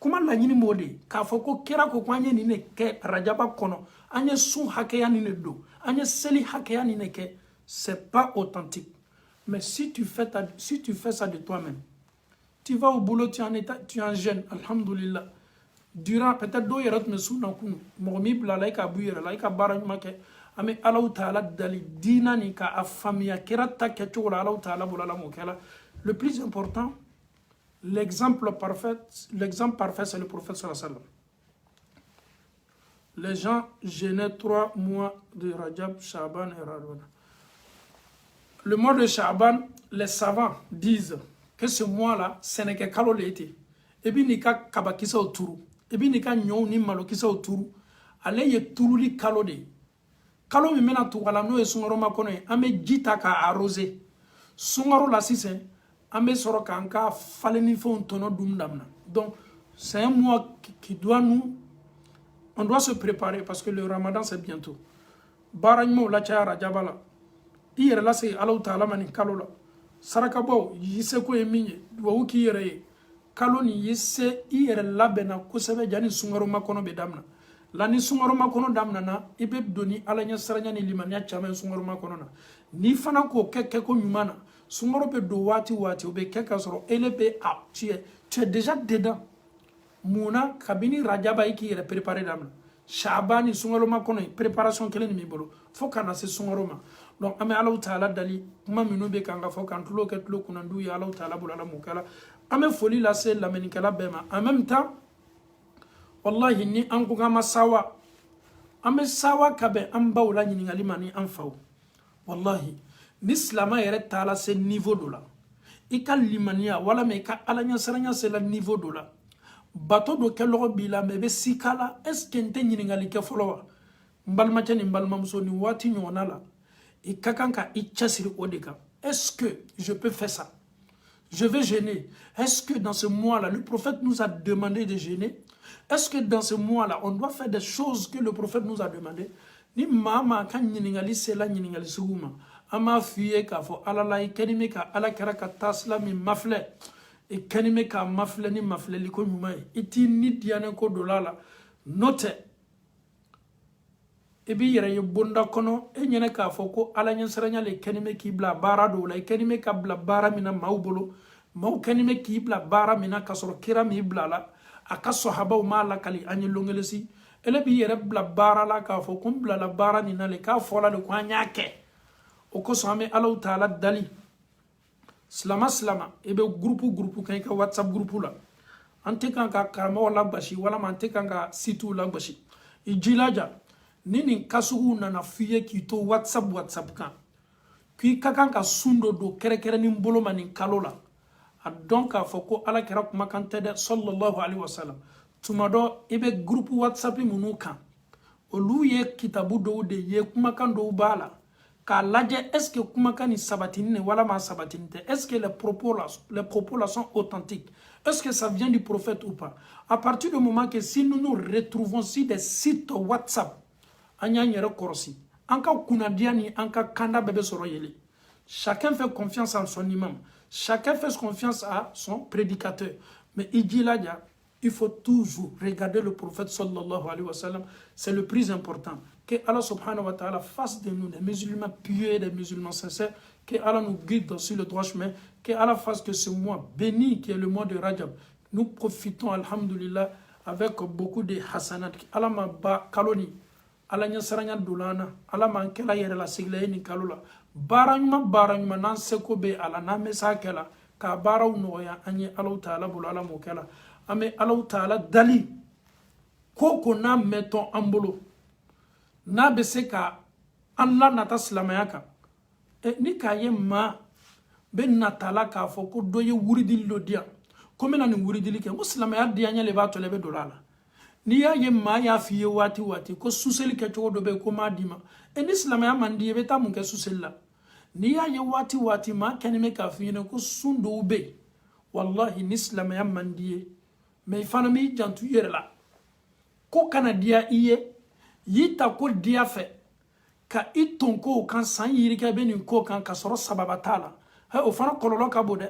kuma la nyini mode ka foko kera ko kwanye ni ne ke Rajaba kono anye sun hakeya ni ne do anye seli hakeya ni ne ke c'est pas authentique. Mais si tu fais ça de toi-même, tu vas au boulot, tu es en jeûne, alhamdulillah. Durant peut-être 2 heures me sous dans kunu momi bla laika buyere laika baraj make ame Allah taala dali dina ni ka afamia kerata ke chola Allah taala bulala mokela. Le plus important, l'exemple parfait c'est le prophète sallallahu alayhi wa sallam. Les gens jeûnaient 3 mois de Rajab, Sha'ban et Ramadan. Le mois de Sha'ban, les savants disent que ce mois-là, ce n'est que kalolété. Et puis nika kabakisa autour. Et puis nika nyon ni malokisa autour. Ale ye turuli kalo de. Kalo mi mena tuwala no e sungaro makone ame jita ka arrosé. Sungaro la sise ame soro ka anka faleni fon tono dum damna. Donc c'est un mois qui doit on doit se préparer parce que le Ramadan c'est bientôt. Baragmo la cha Rajabala. Iyere la se Allah Taala mani kalo la. Saraka bo yise ko eminye wa uki yere kalo ni yise iyere labena kusebe jani sungaro makono be damna. La ni sungaro makono damna na ibe doni ala nya saranya ni limanya chama sungaro makono na. Ni fana ko keke ko nyumana sungaro be do wati obe keka soro elebe a tu es déjà dedans. Muna kabini Rajaba iki yere préparer damna. Sha'bani sungaro makono préparation kelen mi bolo fo kana se sungaro ma. Donc ame Allah Taala dali kuma minu be kanga fo kan tulo ke tulo kunandu ya Allah Taala bulala mukala ame foli la se la menikala bema en même temps wallahi ni anku kama sawa ame sawa kabe amba wala nyini ngali mani anfaw wallahi l'islama yere Taala se niveau dola ikal limania wala me ka alanya saranya se la niveau dola bato do ke logo bila me be sikala est-ce que nte nyini ngali ke folowa mbalma tani mbalma muso ni wati nyona la. Est-ce que je peux faire ça? Je vais jeûner. Est-ce que dans ce mois-là, le prophète nous a demandé de jeûner? Est-ce que dans ce mois-là, on doit faire des choses que le prophète nous a demandé? Ni mama kan nyiningali sela nyiningali suguma. Ama fiye ka fo alala ikenime ka ala kera ka tasla mi mafle. Ikenime ka mafle ni mafle liko nyumai. Iti ni diane ko dolala. Note. Ebi yere ye bonda kono e nyene ka foko ala nyen seranya le kenime ki bla bara do la kenime ka bla bara mina maubolo mau kenime ki bla bara mina kasoro kira mi bla la aka sahaba ma la kali anyi longelesi ele bi yere bla bara la ka foko bla la bara ni na le ka fola le kwa nyake o ko so ame Allah Taala dali slama ebe groupe kan ka WhatsApp groupe la ante kan ka karama wala bashi wala man te kan ka situ la bashi ijilaja nini kasugu nana fiye ki to WhatsApp kan ki kakan ka sundo do kere ni mbolo mani kalola a donc a foko ala kera kuma kan tede sallallahu alaihi wasallam tumado ibe groupe WhatsApp munu kan olu ye kitabu do de ye kuma kan do bala ka laje est-ce que kuma kan ni sabatine wala ma sabatine est-ce que les propos là sont authentiques, est-ce que ça vient du prophète ou pas? À partir du moment que si nous nous retrouvons sur des sites WhatsApp anya nyere korosi anka kunadiani anka kanda bebe soro yele. Chacun fait confiance en son imam, chacun fait confiance à son prédicateur, mais il faut toujours regarder le prophète sallallahu alayhi wa sallam, c'est le plus important. Que Allah subhanahu wa ta'ala fasse de nous des musulmans pieux, des musulmans sincères. Que Allah nous guide sur le droit chemin. Que Allah fasse que ce mois béni qui est le mois de Rajab, nous profitons, alhamdulillah, avec beaucoup de hasanat. Allah m'a ba kaloni. Allah nya saranya dulana. Allah m'a kela yere la sigle ni kalula. Baranyuma nan seko be Allah na mesa kela. Ka baraw noya anye Allah ta'ala bulu Allah mo kela. Ame Allah ta'ala dali. Koko na meton ambolo. Na bese ka Allah nata silamaya kan. Ni ka ye ma be natala ka fo ko do ye wuridili lo dia. Comme na ni wuridili ke silamaya dia nya le ba to le be dolala. Ni ya ye ma ya fiye wati ko suseli ke to do be ko ma dima. Ni silamaya mandi be ta mun ke susella. Ni ya ye wati ma kene me ka fiye ko sundo be. Wallahi ni silamaya mandi me fana mi jantu yere la. Ko kana dia iye yita ko dia fe ka iton ko kan san yiri ka be ni ko kan ka soro sababa tala ha o fana kololo ka bode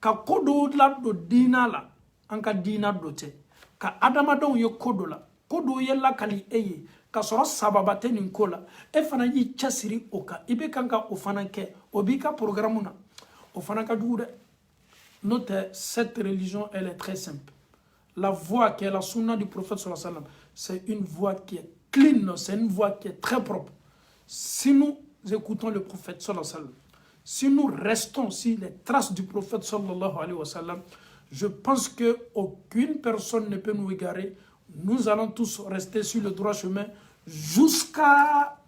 ka kodo la do dina la an ka dina do te ka adama don ye kodo la kodo ye la kali eye ka soro sababa te ni ko la e fana yi chasiri o ka ibe kan ka o fana ke o bi ka programme na o fana ka dude note cette religion elle est très simple. La voix qui est la sunna du prophète sallallahu alayhi wa sallam, c'est une voix qui est clean, c'est une voix qui est très propre. Si nous écoutons le prophète sallallahu alayhi wa sallam, si nous restons sur les traces du prophète sallallahu alayhi wa sallam, je pense qu'aucune personne ne peut nous égarer. Nous allons tous rester sur le droit chemin jusqu'à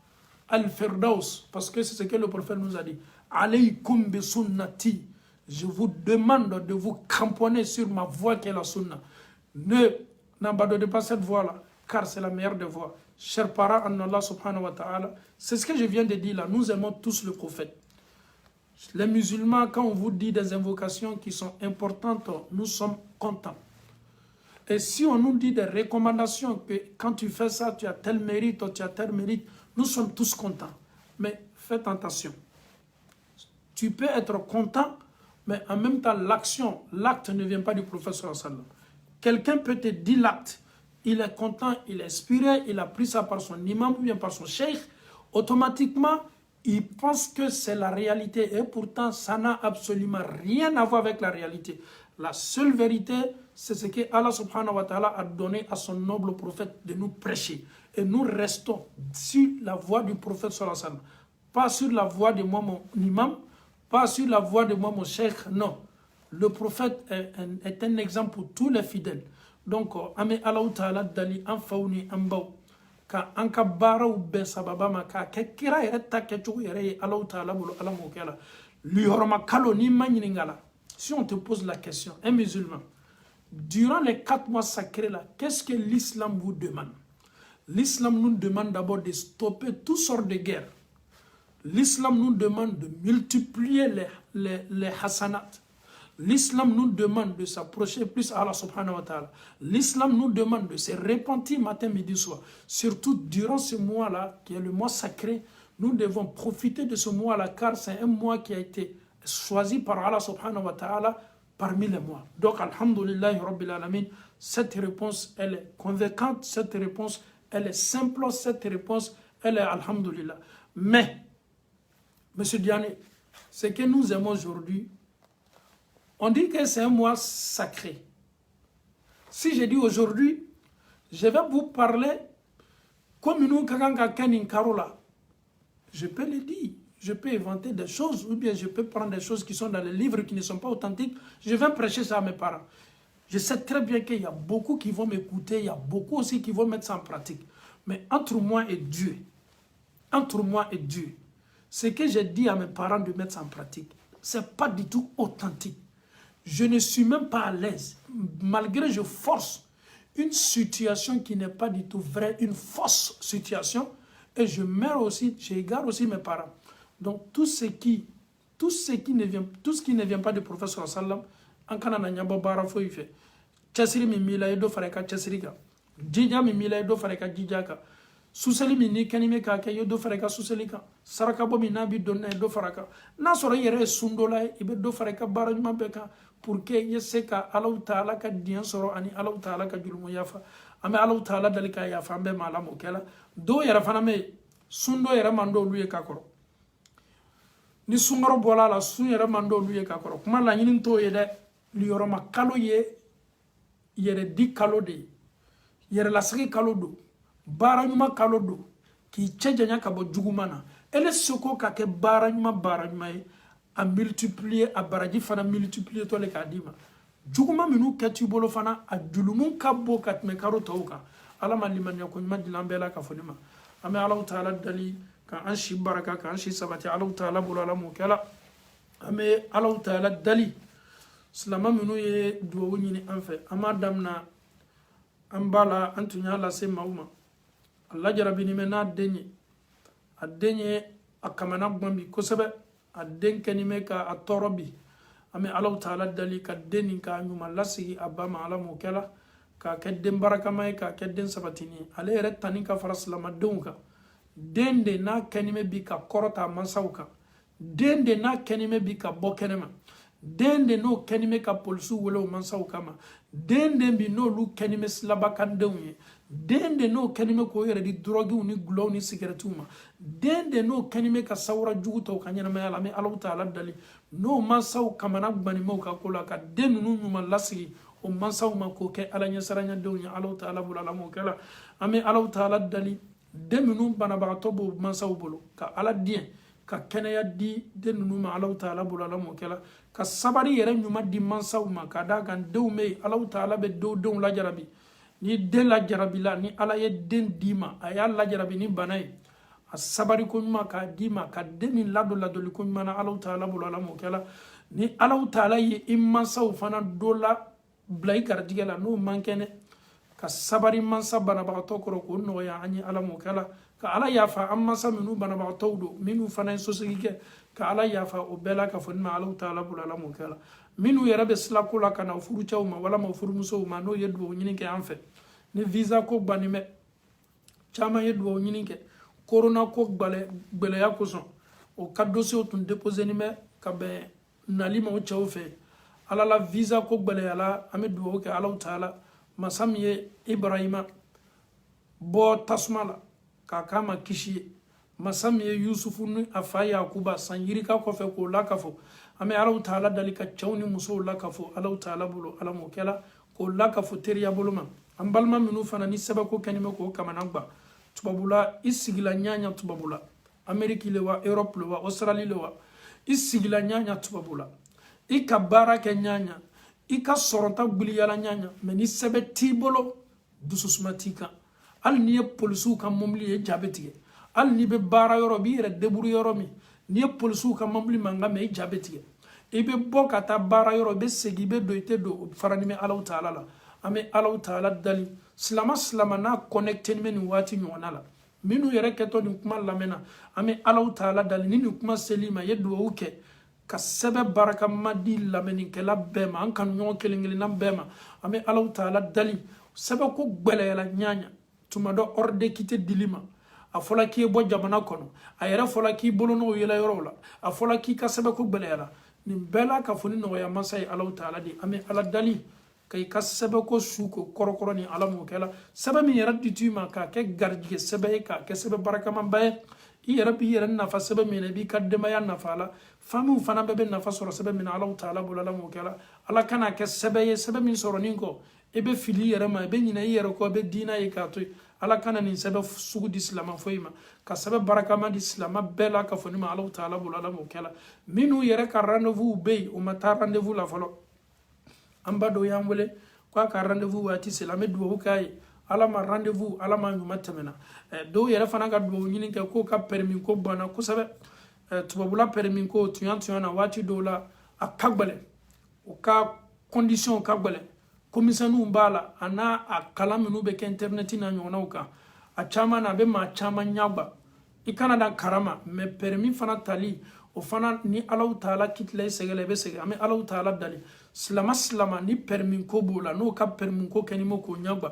Al-Firdaus, parce que c'est ce que le prophète nous a dit. Alaykum bi sunnati. Je vous demande de vous cramponner sur ma voix qui est la sunna. N'abandonnez pas cette voie-là, car c'est la meilleure des voies. Chers parents en Allah subhanahu wa ta'ala, c'est ce que je viens de dire là. Nous aimons tous le prophète. Les musulmans, quand on vous dit des invocations qui sont importantes, nous sommes contents. Et si on nous dit des recommandations, que quand tu fais ça, tu as tel mérite, tu as tel mérite, nous sommes tous contents. Mais faites attention. Tu peux être content, mais en même temps, l'acte ne vient pas du prophète sallallahu alayhi wa sallam. Quelqu'un peut te dire l'acte, il est content, il est inspiré, il a pris ça par son imam ou bien par son cheikh, automatiquement, il pense que c'est la réalité et pourtant, ça n'a absolument rien à voir avec la réalité. La seule vérité, c'est ce que Allah subhanahu wa ta'ala a donné à son noble prophète de nous prêcher. Et nous restons sur la voie du prophète sallallahu alayhi wa sallam, pas sur la voie de moi, mon imam, pas sur la voie de moi, mon cheikh, non. Le prophète est un exemple pour tous les fidèles. Donc, ame Allah ta'ala dali an fauni an baw ka an ka baaraw bɛɛ sababa ma ka kɛ kira yɛrɛ ta kɛcogo yɛrɛ ye Allah ta'ala bolo ala m'o kɛ la. Lihɔrɔma kalo n'i ma ɲininka la, si on te pose la question, un musulman, durant les 4 mois sacrés là, qu'est-ce que l'islam vous demande? L'islam nous demande d'abord de stopper toutes sortes de guerres. L'islam nous demande de multiplier les hasanats. L'islam nous demande de s'approcher plus à Allah subhanahu wa ta'ala. L'islam nous demande de se repentir matin, midi, soir. Surtout durant ce mois-là, qui est le mois sacré, nous devons profiter de ce mois-là, car c'est un mois qui a été choisi par Allah subhanahu wa ta'ala parmi les mois. Donc, alhamdulillah, rabbil alamin, cette réponse, elle est convaincante, cette réponse, elle est simple, cette réponse, elle est alhamdulillah. Mais, Monsieur Diané, ce que nous aimons aujourd'hui, on dit que c'est un mois sacré. Si je dis aujourd'hui, je vais vous parler comme nous, je peux le dire. Je peux inventer des choses ou bien je peux prendre des choses qui sont dans les livres qui ne sont pas authentiques. Je vais prêcher ça à mes parents. Je sais très bien qu'il y a beaucoup qui vont m'écouter, il y a beaucoup aussi qui vont mettre ça en pratique. Mais entre moi et Dieu, ce que j'ai dit à mes parents de mettre ça en pratique, ce n'est pas du tout authentique. Je ne suis même pas à l'aise. Malgré je force une situation qui n'est pas du tout vraie, une fausse situation, et je meurs aussi, j'égare aussi mes parents. Donc tout ce qui ne vient pas du prophète sallallahu alayhi wa sallam, en kanana nyamba bara fo ife. Chasiri mi mila edo fareka chasiri ka. Jija mi mila edo fareka jija ka. Suseli mi ni kanime ka ke edo fareka suseli ka. Saraka bo mi nabi donna edo faraka. Na soro yere sundola ibe do fareka bara nyuma beka pour que yese ka Allah Ta'ala ka diyan soro ani Allah Ta'ala ka julmu yafa. Ame Allah Ta'ala dalika yafa ambe malamu kela. do yɛrɛ fana me sun dɔ yɛrɛ man d'olu ye ka kɔrɔ ni sunkɔrɔ bɔla la sun yɛrɛ man d'olu ye ka kɔrɔ kuma laɲini t'o ye dɛ liyɔrɔma kalo ye yɛrɛ di kalo de ye yɛrɛlasigi kalo do baara ɲuman kalo do k'i cɛ janya ka bɔ juguman na ele seko ka kɛ baara ɲuman ye a multiplier a baraji fana multiplier tɔle k'a d'i ma juguman minnu kɛ t'i bolo fana a julumu ka bon ka tɛmɛ karo tɔw kan ala ma limaniya ko ɲuman dilan bɛɛ la ka fɔ ne ma an bɛ Alahu Taala dali ka an si baraka ka an si sabati Alahu Taala bolo ala m'o kɛla an bɛ Alahu Taala dali silama minnu ye duwawu ɲini an fɛ an m'a damina an b'a la an tun y'a lase maaw ma Allah jarabini mɛ n'a den ye a den ye a kamana guwan bi kosɛbɛ a den kɛni mɛ ka a tɔɔrɔ bi an bɛ Alahu Taala dali ka den nin ka ɲuman lasigi a ba ma ala m'o kɛla k'a kɛ den barakama ye k'a kɛ den sabatini ye ale yɛrɛ tani ka fara silamadenw kan den de n'a kɛni mɛ bi ka kɔrɔta a mansaw kan den de n'a kɛni mɛ bi ka bɔ kɛnɛma den de n'o kɛni mɛ ka polisiw wele o mansaw kama den de bi n'olu kɛni mɛ silabakandenw ye den de n'o kɛni mɛ k'o yɛrɛ di droguew ni gulɔw ni sigarɛtiw ma den de n'o kɛni mɛ ka sawura jugu tɔw ka ɲɛnamaya la an bɛ Alahu Taala dali n'o mansaw kamana guwanimaw ka ko la ka den ninnu ɲuman lasigi o mansaw ma k'o kɛ ala ɲɛsiranɲɛdenw ye Alahu Taala bolo ala m'o kɛla an bɛ Alahu Taala dali den ninnu banabagatɔ b'o mansaw bolo ka ala diɲɛ ka kɛnɛya di den ninnu ma Alahu Taala bolo ala m'o kɛla ka sabari yɛrɛ ɲuman di mansaw ma ka d'a kan denw bɛ yen Alahu Taala bɛ denw lajarabi ni den lajarabila ni ala ye den d'i ma a y'a lajarabi ni bana ye a sabari ko ɲuman k'a d'i ma ka den nin ladoli ko ɲuman na Alahu Taala bolo ala m'o kɛla ni Alahu Taala ye i mansaw fana dɔ la bila i garijɛgɛ la n'o man kɛnɛ ka sabari mansa banabagatɔ kɔrɔ k'o nɔgɔya an ye ala m'o kɛla ka ala yafa an mansa minnu banabagatɔw don minnu fana ye sosigi kɛ ka ala yafa o bɛɛ la ka fɔ ni ma Alahu Taala bolo ala m'o kɛla minnu yɛrɛ bɛ silako la ka na furucɛw ma walama furumusow ma n'o ye duwawu ɲini kɛ an fɛ ni visa ko bannen bɛ caman ye duwawu ɲini kɛ corona ko gbɛlɛya kosɔn o ka dossier tun déposé bɛ ka bɛn nali ma o cɛw fɛ ala la visa ko gbɛlɛyala an bɛ duwawu kɛ Alahu Taala masa min ye Ibrahima bɔ tasuma la k'a k'a ma kisi ye masa min ye Yusufu ni a fa Yakuba san yirika kɔfɛ k'o lakafo an bɛ Alahu Taala dali ka cɛw ni musow lakafo Alahu Taala bolo ala m'o kɛla k'o lakafo teriya bolo ma an balima minnu fana ni sɛbɛko kɛni bɛ k'o kamana gba tubabula i sigila ɲaɲa tubabula Amérique le wa Europe le wa Australie le wa i sigila ɲaɲa tubabula i ka baara kɛ ɲaɲa i ka sɔrɔta gwiliyala ɲaɲa mɛ ni sɛbɛ t'i bolo dususuma t'i kan hali n'i ye polisiw ka mobili ye jaabi tigɛ hali n'i bɛ baara yɔrɔ b'i yɛrɛ deburu yɔrɔ min n'i ye polisiw ka mobili mankan mɛn i jaabi tigɛ i bɛ bɔ ka taa baara yɔrɔ i bɛ segin i bɛ don i tɛ don fara ni bɛ Alahu Taala la an bɛ Alahu Taala dali silama n'a connecté ni bɛ nin waati ɲɔgɔnna la minnu yɛrɛ kɛtɔ nin kuma lamɛnna an bɛ Alahu Taala dali ni nin kuma seli ma ye duwawu kɛ ka sɛbɛ barakama di lamɛnnikɛla bɛɛ ma an kanuɲɔgɔn kelen kelenna bɛɛ ma an bɛ Alahu Taala dali sɛbɛ ko gbɛlɛyala ɲaɲa tuma dɔ hors de quitté dili ma a fɔla k'i ye bɔ jamana kɔnɔ a yɛrɛ fɔla k'i bolonɔw yɛlɛ yɔrɔw la a fɔla k'i ka sɛbɛ ko gbɛlɛyala nin bɛɛ la ka fɔ ni nɔgɔya masa ye Alahu Taala de an bɛ ala dali ka i ka sɛbɛ ko su ko kɔrɔkɔrɔ ni ala m'o kɛla sɛbɛ min yɛrɛ di t'i ma k'a kɛ garijɛgɛ sɛbɛ ye k'a kɛ sɛbɛ barakamanba ye i yɛrɛ b'i yɛrɛ nafa sɛbɛ min na i b'i ka denbaya nafa la famiw fana bɛɛ bɛ nafa sɔrɔ sɛbɛ min na Alahu Taala bolo ala m'o kɛla ala kana kɛ sɛbɛ ye sɛbɛ min sɔrɔnin kɔ i bɛ fili i yɛrɛ ma i bɛ ɲinɛ i yɛrɛ kɔ i bɛ diina ye k'a to yen ala kana nin sɛbɛ sugu di silama foyi ma ka sɛbɛ barakama di silama bɛɛ la ka fɔ ni ma Alahu Taala bolo ala m'o kɛla minnu yɛrɛ ka rendez-vous bɛ yen o ma taa rendez-vous la fɔlɔ an ba dɔ y'an wele k'a ka rendez-vous waati sera an bɛ duwawu k'a ye ala ma rendez-vous ala ma ɲuman tɛmɛna dɔw yɛrɛ fana ka duwawu ɲini kɛ k'o ka permis ko banna kosɛbɛ tubabula permis ko tuɲa na waati dɔw la a ka gɛlɛn o ka condition ka gɛlɛn komisɛniw b'a la a n'a a kalan minnu bɛ kɛ internet na ɲɔgɔnnaw kan a caman na a bɛ maa caman ɲagba i kana da karama mɛ permis fana tali o fana ni Alahu Taala kitila i sɛgɛ la i bɛ sɛgɛ an bɛ Alahu Taala dali silama ni permis ko b'o la n'o ka permis ko kɛni ma k'o ɲagba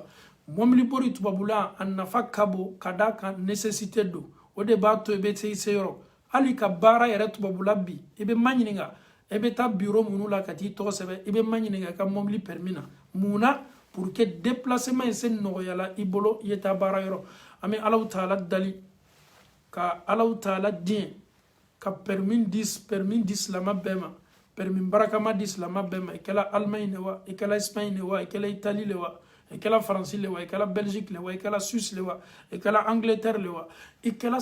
mobili bori tubabula a nafa ka bon ka d'a kan nécessité don o de b'a to i bɛ se i se yɔrɔ hali ka baara yɛrɛ tubabula bi i bɛ ma ɲininka i bɛ taa bureau minnu la ka t'i tɔgɔ sɛbɛn i bɛ ma ɲininka i ka mobili permis na mun na pour que déplacement in se nɔgɔyala i bolo i ye taa baara yɔrɔ Ami Allah Ta'ala dali ka Allah Ta'ala dien ka permis d'islam bema permis barakama d'islam bema ikala Allemagne wa ikala Espagne wa ikala Italie le wa ikala France le wa ikala Belgique le wa ikala Suisse le wa ikala Angleterre le wa ikala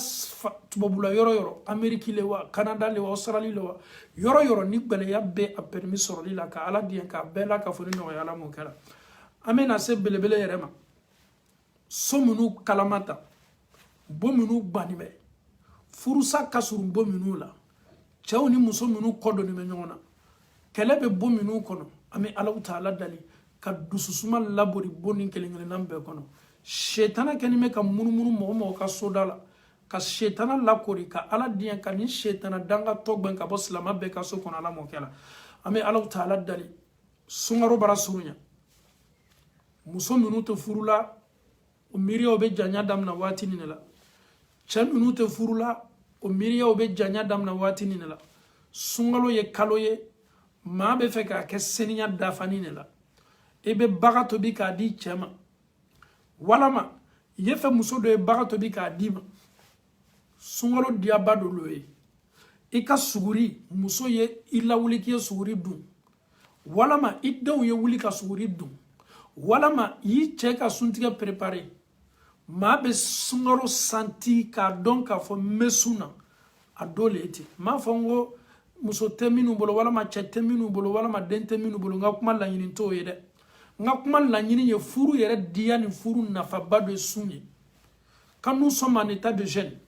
tubabula yoro Amérique le wa Canada le wa Australie le wa yoro ni bele ya be a permis soroli la ka ala dien ka bela ka foni no yala mo kala amena se belebele yerema somunu kalamata bomunu banime furusa kasuru bomunu la cɛw ni muso minnu kɔdɔnnen bɛ ɲɔgɔn na kɛlɛ bɛ bon minnu kɔnɔ an bɛ Alahu Ta'ala dali ka dususuma labori bon ni kelen-kelenna bɛɛ kɔnɔ shetana kɛlen bɛ ka munumunu mɔgɔ ka soda la ka shetana lakori ka ala diɲɛ ka ni shetana danga tɔgbɛn ka bɔ silama bɛɛ ka so kɔnɔ ala mɔkɛ la an bɛ Alahu Ta'ala dali sunkaro bara surunya muso minnu tɛ furu la o miiriyaw bɛ janya daminɛ waati nin de la cɛ minnu tɛ furu la o miiriyaw bɛ janya daminɛ waati nin de la sunkalo ye kalo ye maa bɛ fɛ k'a kɛ seniya dafani de la i bɛ baga tobi k'a di cɛ ma walama i ye fɛ muso dɔ ye baga tobi k'a di ma sunkalo diyaba dɔ lo ye i ka suguri muso ye i lawuli k'i ye suguri dun walama i denw ye wuli ka suguri dun walama i y'i cɛ ka suntigɛ préparé maa bɛ sunkalo santi k'a dɔn k'a fɔ n bɛ sun na a dɔ le ye ten n m'a fɔ n ko muso tɛ minnu bolo walama cɛ tɛ minnu bolo walama den tɛ minnu bolo n ka kuma laɲini t'o ye dɛ n ka kuma laɲini ye furu yɛrɛ diya ni furu nafaba dɔ ye sun ye quand nous sommes en état de jeûne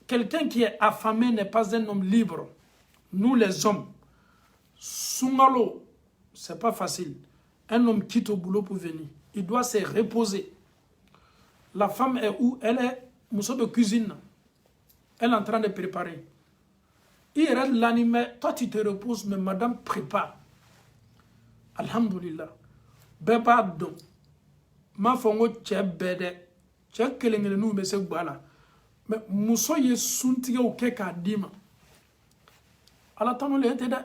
quelqu'un qui est affamé n'est pas un homme libre nous les hommes sunkalo c'est pas facile un homme quitte au boulot pour venir il doit se reposer. La femme est où? Elle est muso de cuisine. Elle est en train de préparer. Il reste l'anime. Toi, tu te reposes, mais madame prépare. Alhamdulillah. Beba don. Ma fongo tche bede. Tche kelengele nou mese gbala. Mais muso ye suntige ou keka dima. Ala tano le ete de.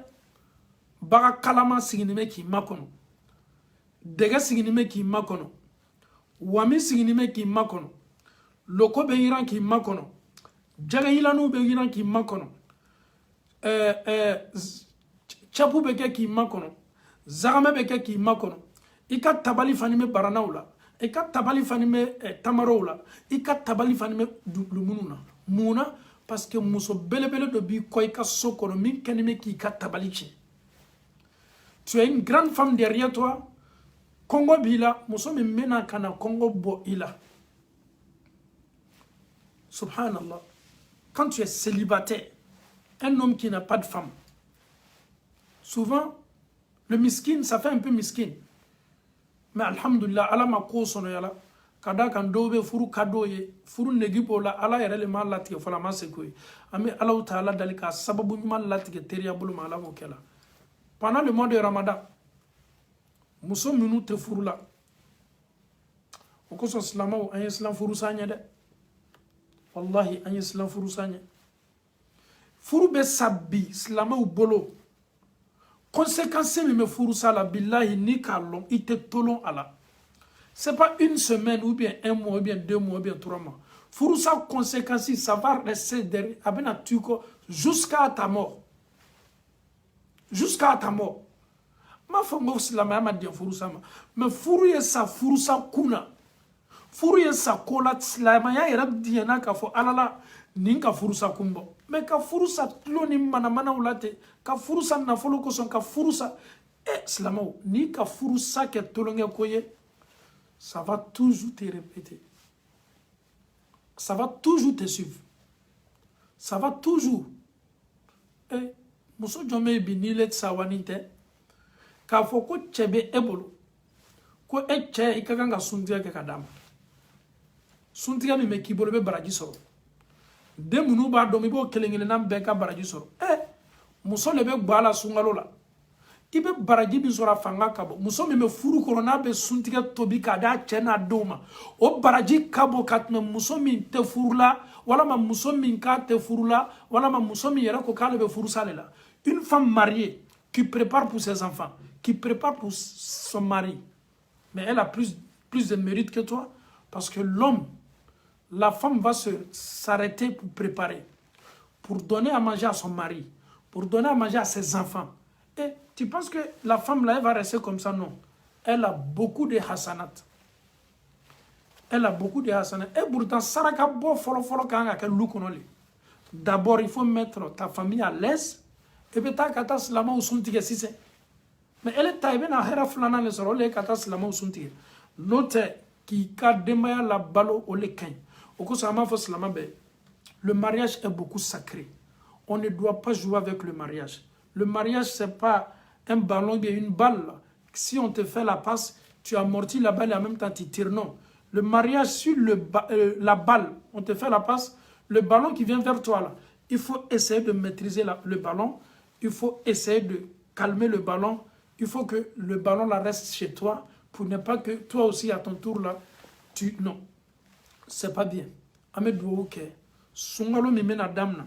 Baga kalama siginime ki makono. Dega siginime ki makono. Wami siginime ki makono. Loko be yiran ki makono. Jaga yilanu be yiran ki makono. Chapu be ke ki makono. Zagame be ke ki makono. Ika tabali fanime baranaula. Ika tabali fanime tamaroula. Ika tabali fanime lumununa. Muna parce que muso belebele de bi ko ika sokono min kenime ki ika tabali chi. Tu es une grande femme derrière toi. Congo bila, muso mi mena kana Congo bo ila. Subhanallah. Quand tu es célibataire, un homme qui n'a pas de femme, souvent, le miskin, ça fait un peu miskin. Mais alhamdulillah, Allah m'a kosono yala. Kada kan dobe furu kadoye, furu negipo la, Allah yere le mal latike fala ma sekoye. Ami Allah Ta'ala dalika sababu nyuman latike teriya bulu ma Allah mokela. Pendant le mois de Ramadan, muso minu te furu la. Okoso silama ou an islam furu sanya de. Wallahi an islam furu sanya. Furu be sabbi silama ou bolo. Conséquence me furu sala billahi ni kalon ite tolon ala. C'est pas une semaine ou bien un mois ou bien 2 mois ou bien 3 mois. Furu sa conséquence ça va rester derrière abena tuko jusqu'à ta mort. Jusqu'à ta mort. Ma femme silama ma dia furu sama. Mais furu ye sa furu sa kuna. Furu ye sa kola silama ya yerab diana ka fo alala ninka furu sa kumbo. Mais ka furu sa tloni mana ulate ka furu sa nafolo ko son ka furu sa silama ni ka furu sa ke tolonge koye ça va toujours te répéter. Ça va toujours te suivre. Ça va toujours. Muso jome binile tsawanite ka fo ko chebe ebolo ko che ikaganga suntiga ke kadama suntiga mi me kibolo be baraji soro de munu ba do mi bo kelengele nam be ka baraji soro muso le be gbala sungalo la ibe baraji bi soro fanga kabo muso mi me furu corona be suntiga tobi ka da chena doma o baraji kabo katme muso mi te furula wala ma muso mi ka te furula wala ma muso mi yera ko kale be furu salela. Une femme mariée qui prépare pour ses enfants, qui prépare pour son mari, mais elle a plus de mérite que toi, parce que l'homme, la femme va s'arrêter pour préparer, pour donner à manger à son mari, pour donner à manger à ses enfants. Et tu penses que la femme là, elle va rester comme ça? Non. Elle a beaucoup de hasanat. Elle a beaucoup de hasanat. Et pourtant, saraka bo folo folo kanga ke lukonoli. D'abord, il faut mettre ta famille à l'aise. Et puis, ta kata slama ou suntige sise. Mais elle est taïbe na hera flana le soro le kata slama ou suntige. Note qui ka demaya la balo o le kany. Oko sama fo slama be. Le mariage est beaucoup sacré. On ne doit pas jouer avec le mariage. Le mariage, c'est pas un ballon, bien une balle. Si on te fait la passe, tu amortis la balle et en même temps tu tires. Non. Le mariage, sur la balle, on te fait la passe, le ballon qui vient vers toi, là, il faut essayer de maîtriser le ballon. Il faut essayer de calmer le ballon. Il faut que le ballon là, reste chez toi pour ne pas que toi aussi, à ton tour, là, non. C'est pas bien. Ahmed Dououke, Sungalo Mimena Damna,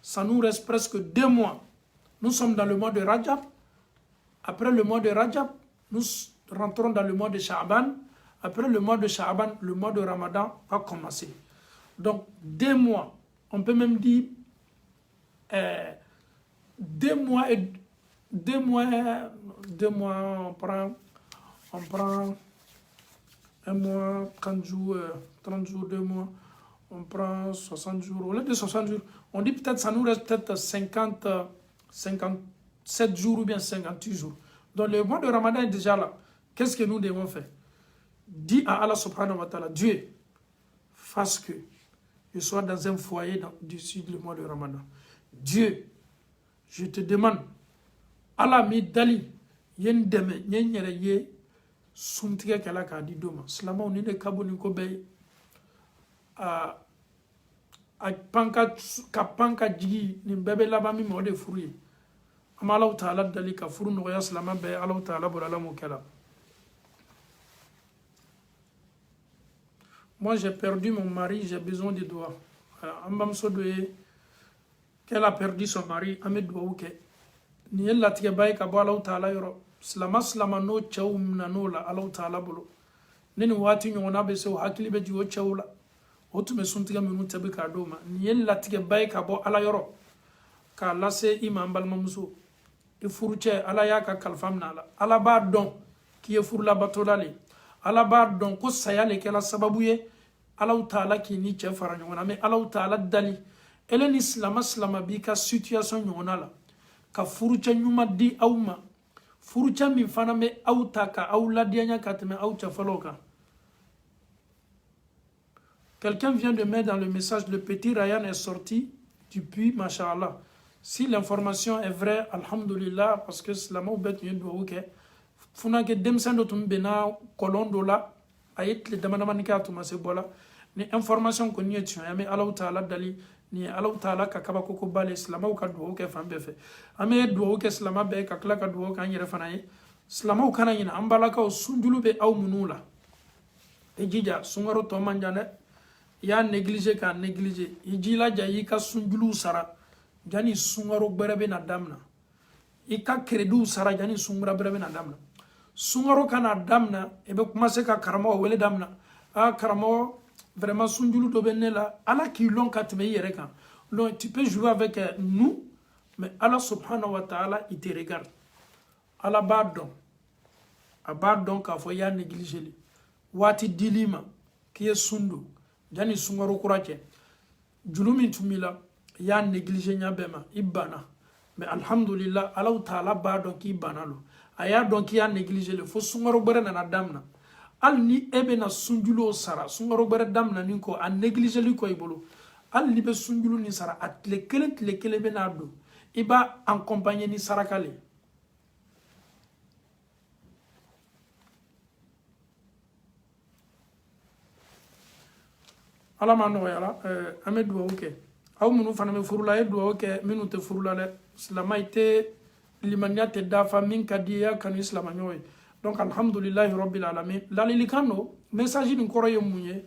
ça nous reste presque 2 mois. Nous sommes dans le mois de Rajab. Après le mois de Rajab, nous rentrons dans le mois de Sha'ban. Après le mois de Sha'ban, le mois de Ramadan va commencer. Donc, 2 mois, on peut même dire 2 mois et 2 mois, on prend 1 mois, 30 jours, 2 mois, on prend 60 jours. Au lieu de 60 jours, on dit peut-être ça nous reste peut-être 57 jours ou bien 58 jours. Donc le mois de Ramadan est déjà là. Qu'est-ce que nous devons faire? Dis à Allah subhanahu wa ta'ala, Dieu, fasse que je sois dans un foyer d'ici le mois de Ramadan. Dieu, je te demande, Allah mi dali, yen deme, yen yere ye, sumtige kala ka di doma. Slama on ne kabo ni ko bay a panka jigi ni bebe laba mi mode furu. Ama Allah ta'ala dali ka furu no ya slama bay Allah ta'ala bolala mo kala. Moi j'ai perdu mon mari, j'ai besoin de doigts. Ambam sodoye qu'elle a perdu son mari, Ahmed Dououke. Ni yella tige bay ka bo Allah ta'ala yoro. Slama no chawum na no la Allah ta'ala bolo. Nini wati nyona be se hakili be jiwo chawla. Otume suntiga minu tabi ka doma. Ni yella tige bay ka bo Allah yoro. Ka lase imam balmamuso. E furuche ala ya ka kalfam na la. Ala ba don ki e furula batola le. Ala ba don ko sayale ke la sababu ye. Allah ta'ala ki ni che fara nyona me Allah ta'ala dali. Ele ni slama bi ka situation nyona la. Ka furuche nyuma di awma. Furucha min fana me autaka au ladianya katme aucha faloka. Quelqu'un vient de mettre dans le message, le petit Ryan est sorti du puits, mashallah. Si l'information est vraie, alhamdulillah, parce que c'est la mot bête vient de Dououke. Funa ke demsan do tumbena kolondo la ayet le damananika to masebola. Ni information ko ni tu mais Allah ta'ala dali ni Allah ta'ala ka kaba koko bale islama ka Dououke fambe fe. Ame Dououke islama be ka kala ka Dououke an yere fana ye. Islama kana yina ambala ka sunjulu be aw munula. E jija sungaro to manjane ya négliger ka négliger. Ijila jayi ka sunjulu sara. Jani sungaro berebe na damna. Ika kredu sara jani sungara berebe na damna. Sungaro kana damna ebe commencer ka karamo wele damna. Ah karamo vraiment sunjulu do benela ala ki lon katme yere kan. Non, tu peux jouer avec nous mais Allah subhanahu wa ta'ala il te regarde. Allah badon. Abadon ka fo ya négliger li. Wati dilima ki sundu jani sungaro kurache. Julumi tumila ya négliger nya bema ibana. Mais alhamdulillah Allah ta'ala badon ki banalo. Aya donc ya négliger le fo sungaro bare na damna. Al ni ebe na sunjulo sara sungaro bare damna ninko a négliger li ko ibolo. Al ni be sunjulu ni sara at le kele be na do. Iba en compagnie ni sarakale. Ala mano yala Ahmed Dououke. Aw munu fana me furula e Dououke minu te furula le slamaite limaniyate dafa min kadiya kanu islama nyoy. Donc alhamdulillah rabbil alamin lalilikano message ni koro ye munye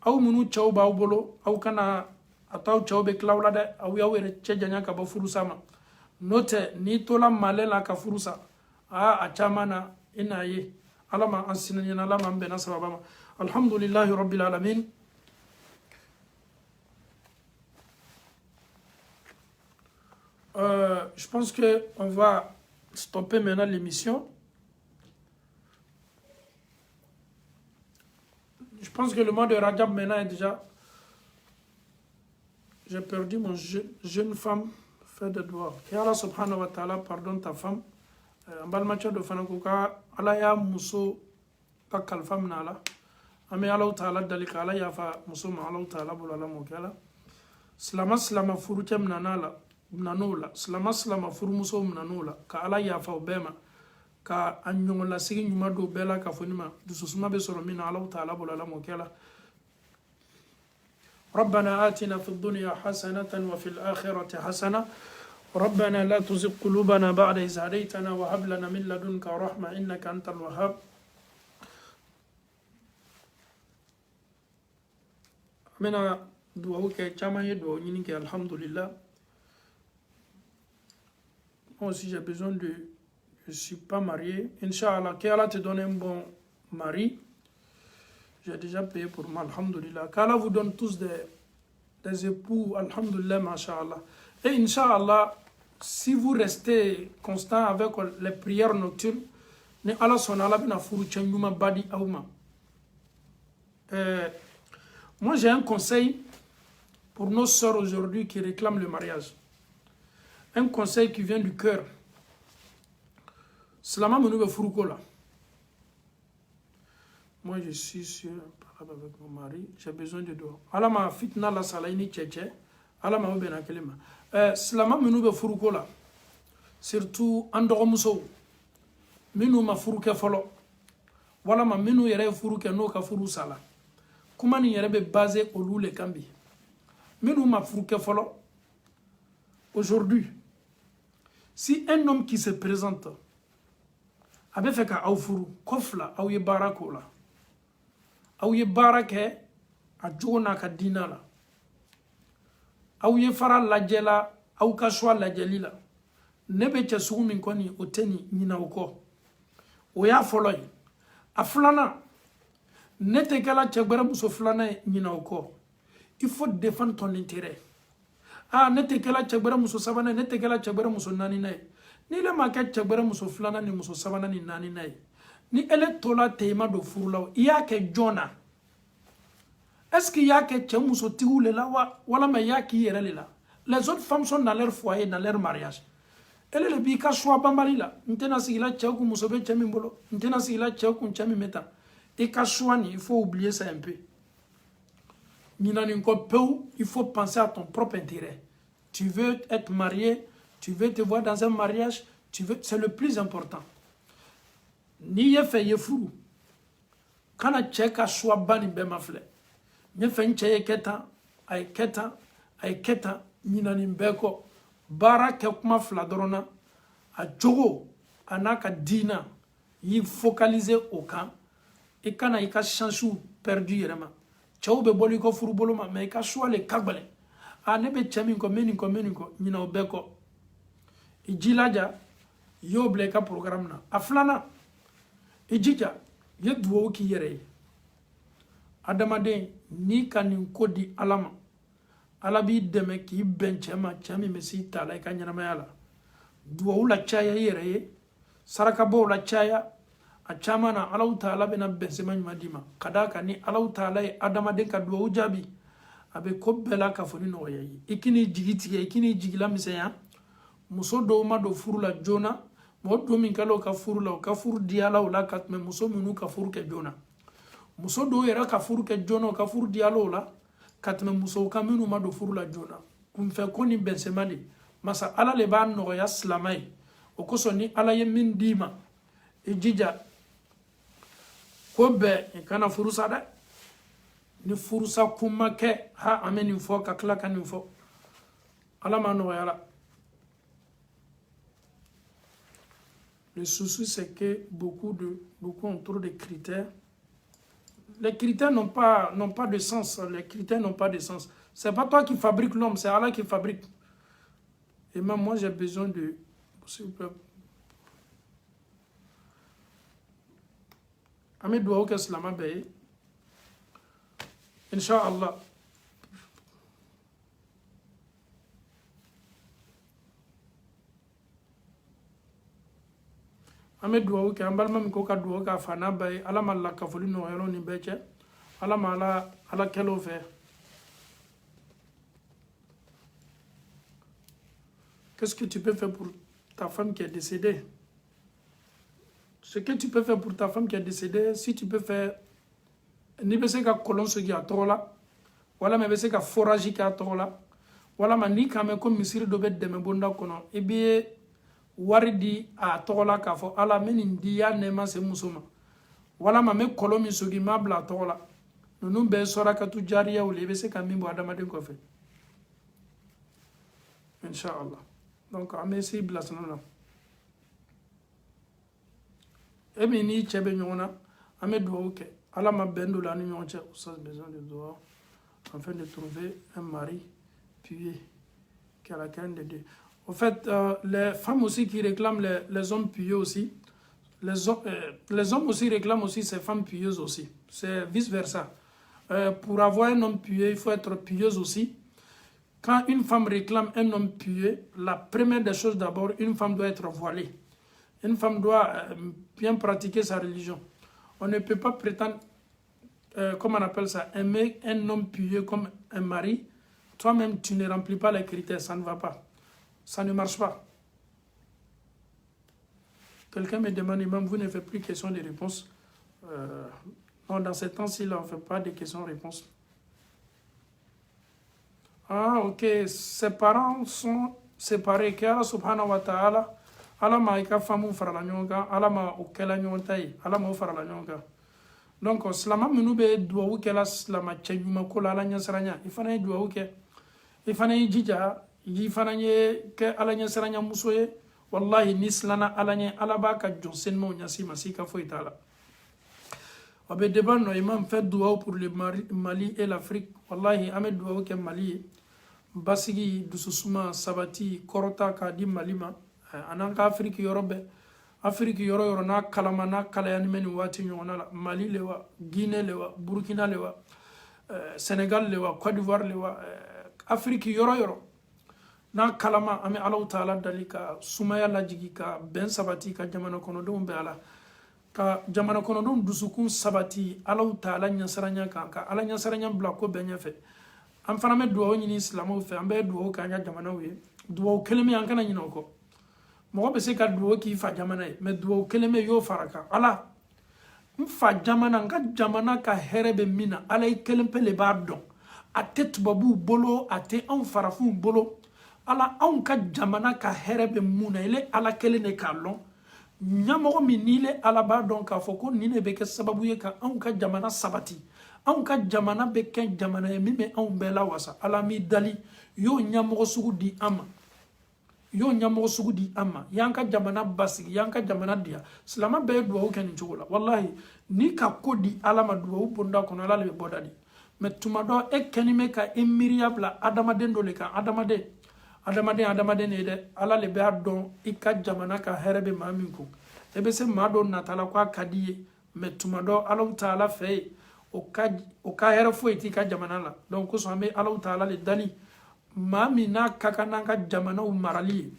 aw munu chawba aw bolo aw kana ataw chawbe klawla de aw yawere chejanya ka ba furusa ma note ni tola malela ka furusa a chamana inaye alama ansinanya alama mbena sababa alhamdulillah rabbil alamin Je pense qu'on va stopper maintenant l'émission. Je pense que le mois de Rajab maintenant est déjà... J'ai perdu mon jeune femme fait de doigts. Que Allah subhanahu wa ta'ala pardonne ta femme. En bas de de Fanakuka, Allah ya muso ka kalfa minala. Ame Allah ta'ala dalika Allah ya fa muso ma Allah ta'ala bulala mokala. Slama furu kem nanala nanola. Slama furu muso nanola. Ka Allah ya fa obema. Ka anyongola sigi nyuma do bela ka fonima. Dususuma be soro mina Allah ta'ala bulala mokala. ربنا آتنا في الدنيا حسنة وفي الآخرة حسنة ربنا لا تزغ قلوبنا بعد إذ هديتنا وهب لنا من لدنك رحمة إنك أنت الوهاب منا دعوك كما يدعو ينك الحمد لله. Moi aussi j'ai besoin de... Je ne suis pas marié. Inch'Allah, qu'Allah te donne un bon mari. J'ai déjà payé pour moi, alhamdulillah. Qu'Allah vous donne tous des époux, alhamdulillah, masha'Allah. Et Inch'Allah, si vous restez constant avec les prières nocturnes, ne Allah son Allah bina furu chanyuma badi auma. Moi j'ai un conseil pour nos sœurs aujourd'hui qui réclament le mariage. Un conseil qui vient du cœur. Slama menoube furuko là. Moi, je suis sur avec mon mari, j'ai besoin de doigts. Allah m'a fitna la salaini tchétché. Allah m'a oubien à kelima. Slama menoube furuko là. Surtout andoromuso. Minu ma furuke folo. Wala ma minu yere furuke no ka furu sala. Comment ni yere be basé au loup les cambi. Minu ma furuke folo. Aujourd'hui, si un homme qui se présente abe fait ka aw furu kofla aw ye barako la aw ye barake a jona ka dina la aw ye fara lajela aw ka shwa lajeli la nebe che sugu min koni oteni nyina uko o ya foloy a flana nete kala chegbara muso flana nyina uko il faut défendre ton intérêt. Ah nete kala chegbara muso sabana nete kala chegbara muso nani nay ni le maquette chegbara muso flana ni muso sabana ni nani nay ni ele tola tema do furlaw iya ke jona est-ce qu'il y a que che muso tigoule la wala ma ya ki yere la les autres femmes sont dans leur foyer dans leur mariage ele le bi ka choix bambali la ntena sigila che ku muso be chemi mbolo ntena sigila che ku chemi meta et ka choix ni il faut oublier ça un peu ni nani ko peu il faut penser à ton propre intérêt. Tu veux être marié, tu veux te voir dans un mariage, c'est le plus important. Ni ye fe ye furu. Kana cheka shwa bani be mafle. Nye fe nche ye keta, ay keta, nina nimbeko. Bara ke kuma fladrona, a jogo, anaka dina, yi focaliser au camp, et kana yika chansou perdu yerema. Chao be boli ko furu boloma, mais yika shwa le kagbale. A nebe chaminko meninko nyina obeko ijilaja yo bleka programme na aflana ijija ye duwo ki yere adamade ni kanin kodi alama alabi deme ki benchema chami mesi tala ka nyana mayala duwo la chaya yere saraka bo la chaya a chamana alau taala bena bensema madima kadaka ni alau taala adamade ka duwo jabi abe ko bela ka foni no yayi ikini jigiti ikini jigila misaya muso do ma do furu la jona mo do min kalo ka furu la ka furu diala wala ka me muso minu ka furu ke jona muso do era ka furu ke jona ka furu dialo la ka me muso ka minu ma do furu la jona kum fe koni bensemali masa ala le ba no ya islamai o ko so ni ala ye min dima e jija ko be kana furu sada ni furusa kuma ke ha ameni fo ka kla kan fo ala ma no yala. Le souci c'est que beaucoup ont trop de critères. Les critères n'ont pas de sens. Les critères n'ont pas de sens. C'est pas toi qui fabrique l'homme, c'est Allah qui fabrique. Et même moi j'ai besoin de, s'il vous plaît, Ami doua que Slama Bey. Inch'Allah. ame duwawu ke ambalma mi ko ka duwawu ka fana bay ala ma la kafoli no yelo ni beche ala ma ala kelo fe. Qu'est-ce que tu peux faire pour ta femme qui est décédée? Ce que tu peux faire pour ta femme qui est décédée, si tu peux faire ni be se ka kolon sogi a tɔgɔ la wala ma be se ka forage kɛ a tɔgɔ la wala ma ni kame ko misiri dɔ bɛ dɛmɛ bonda kɔnɔ i bɛ wari di a tɔgɔ la k'a fɔ ala me nin di ya nɛɛma se muso ma wala ma me kɔlɔn min sogi ma bila a tɔgɔ la ninnu bɛɛ sɔrakatu jariyaw le i bɛ se ka min bɔ adamaden kɔfɛ inshallah. Donc an bɛ se bilasira la e min n'i cɛ bɛ ɲɔgɔn na an bɛ dugawu kɛ ala ma bɛn dɔ la ani ɲɔgɔn cɛ oustaz besoin de dugawu afin de trouver un mari pieux qui a la crainte de Dieu. En fait, les femmes aussi qui réclament les hommes pieux aussi, les hommes aussi réclament aussi ces femmes pieuses aussi. C'est vice-versa. Pour avoir un homme pieux, il faut être pieuse aussi. Quand une femme réclame un homme pieux, la première des choses d'abord, une femme doit être voilée. Une femme doit bien pratiquer sa religion. On ne peut pas prétendre, comment on appelle ça, aimer un homme pieux comme un mari. Toi-même, tu ne remplis pas les critères, ça ne va pas. Ça ne marche pas. Quelqu'un me demande, même vous ne faites plus question de réponse. Non, dans ces temps-ci, on ne fait pas de questions-réponses. Ah, ok. Ses parents sont séparés. Que Allah subhanahu wa ta'ala, Allah ma ika famu farala nyonga, Allah ma okela nyontai, Allah ma farala nyonga. Donc, slama minu be duwawu ke la slama chenyuma ko la nyasranya. Ifana yi duwawu ke. Ifana yi jija, ifana yi ke ala nyasranya musoye. Wallahi nislana ala nye ala ba ka jonsen mo nyasi masika fo itala. Abe deban no imam fait duwawu pour le Mali et l'Afrique. Wallahi ame duwawu ke Mali. Basigi dususuma sabati korota ka di Malima. Ananka Afrique yorobe. Afrique yoro na kalama na kalaya ni meni wati nyona la Mali lewa, Guinée lewa, Burkina lewa, Sénégal lewa, Côte d'Ivoire lewa, Afrique yoro na kalama ame Allah Ta'ala dalika sumaya lajigi ka ben sabati ka jamana kono don be ala ka jamana kono don dusukun sabati Allah Ta'ala nyasaranya ka ala nyasaranya bla ko benya fe am fana me duwa nyini islamo fe ambe duwa ka nya jamana we duwa kelemi an kana nyino ko mɔgɔ bɛ se ka duwawu k'i fa jamana ye mais duwawu kelen bɛ y'o fara kan ala n fa jamana n ka jamana ka hɛrɛ bɛ min na ala ye kelen pe de b'a dɔn a tɛ tubabuw bolo a tɛ anw farafinw bolo ala anw ka jamana ka hɛrɛ bɛ mun na ile ala kelen de k'a dɔn ɲɛmɔgɔ min n'i le ala b'a dɔn k'a fɔ ko nin de bɛ kɛ sababu ye ka anw ka jamana sabati anw ka jamana bɛ kɛ jamana ye min bɛ anw bɛɛ la wasa ala m'i dali y'o ɲɛmɔgɔ sugu di an ma yo ɲamɔgɔ sugu di an ma y'an ka jamana basigi y'an ka jamana diya silama bɛɛ ye duwawu kɛ nin cogo la wallahi ni ka ko di ala ma duwawu bonda kɔnɔ ala le bɛ bɔ da di mais tuma dɔ e kɛni bɛ ka e miiriya bila adamaden dɔ le kan adamaden de ye dɛ ala le b'a dɔn i ka jamana ka hɛrɛ bɛ maa min kun e bɛ se maa dɔ natala ko a ka di ye mais tuma dɔ alaw taala fɛ ye o ka hɛrɛ foyi t'i ka jamana la donc kosɔn an bɛ alaw taala le dali maa min n'a ka kan n'an ka jamanaw marali ye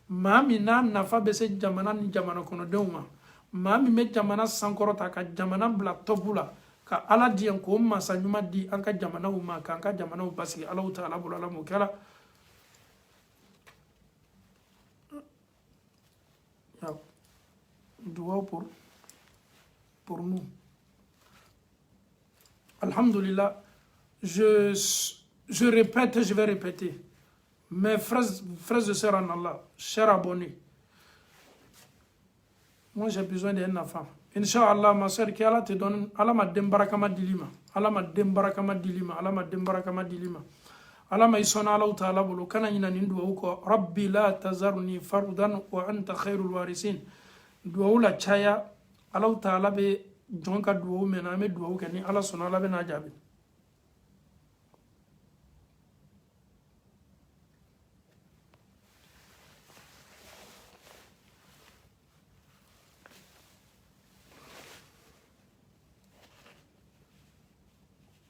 maa min n'a nafa bɛ se jamana ni jamana kɔnɔdenw ma maa min bɛ jamana sankɔrɔta ka jamana bila tɔpu la ka ala diɲɛ k'o masa ɲuman di an ka jamanaw ma k'an ka jamanaw basigi alaw ta ala bolo ala m'o kɛra duwawu pour nous alhamdulillah je répète, je vais répéter. Mes frères et sœurs en Allah, chers abonnés, moi j'ai besoin d'un enfant. Inch'Allah, ma sœur, qui Allah te donne, Allah m'a dembarakama dilima. Allah m'a dembarakama dilima. Allah m'a dembarakama dilima. Allah m'a isona Allah ta'ala bolo. Kana yina nindu uko. Rabbi la tazarni farudan wa anta khairul warisin. Duwa la chaya. Allah ta'ala be jonka duwa mena me duwa kani. Allah sona Allah be na jabi.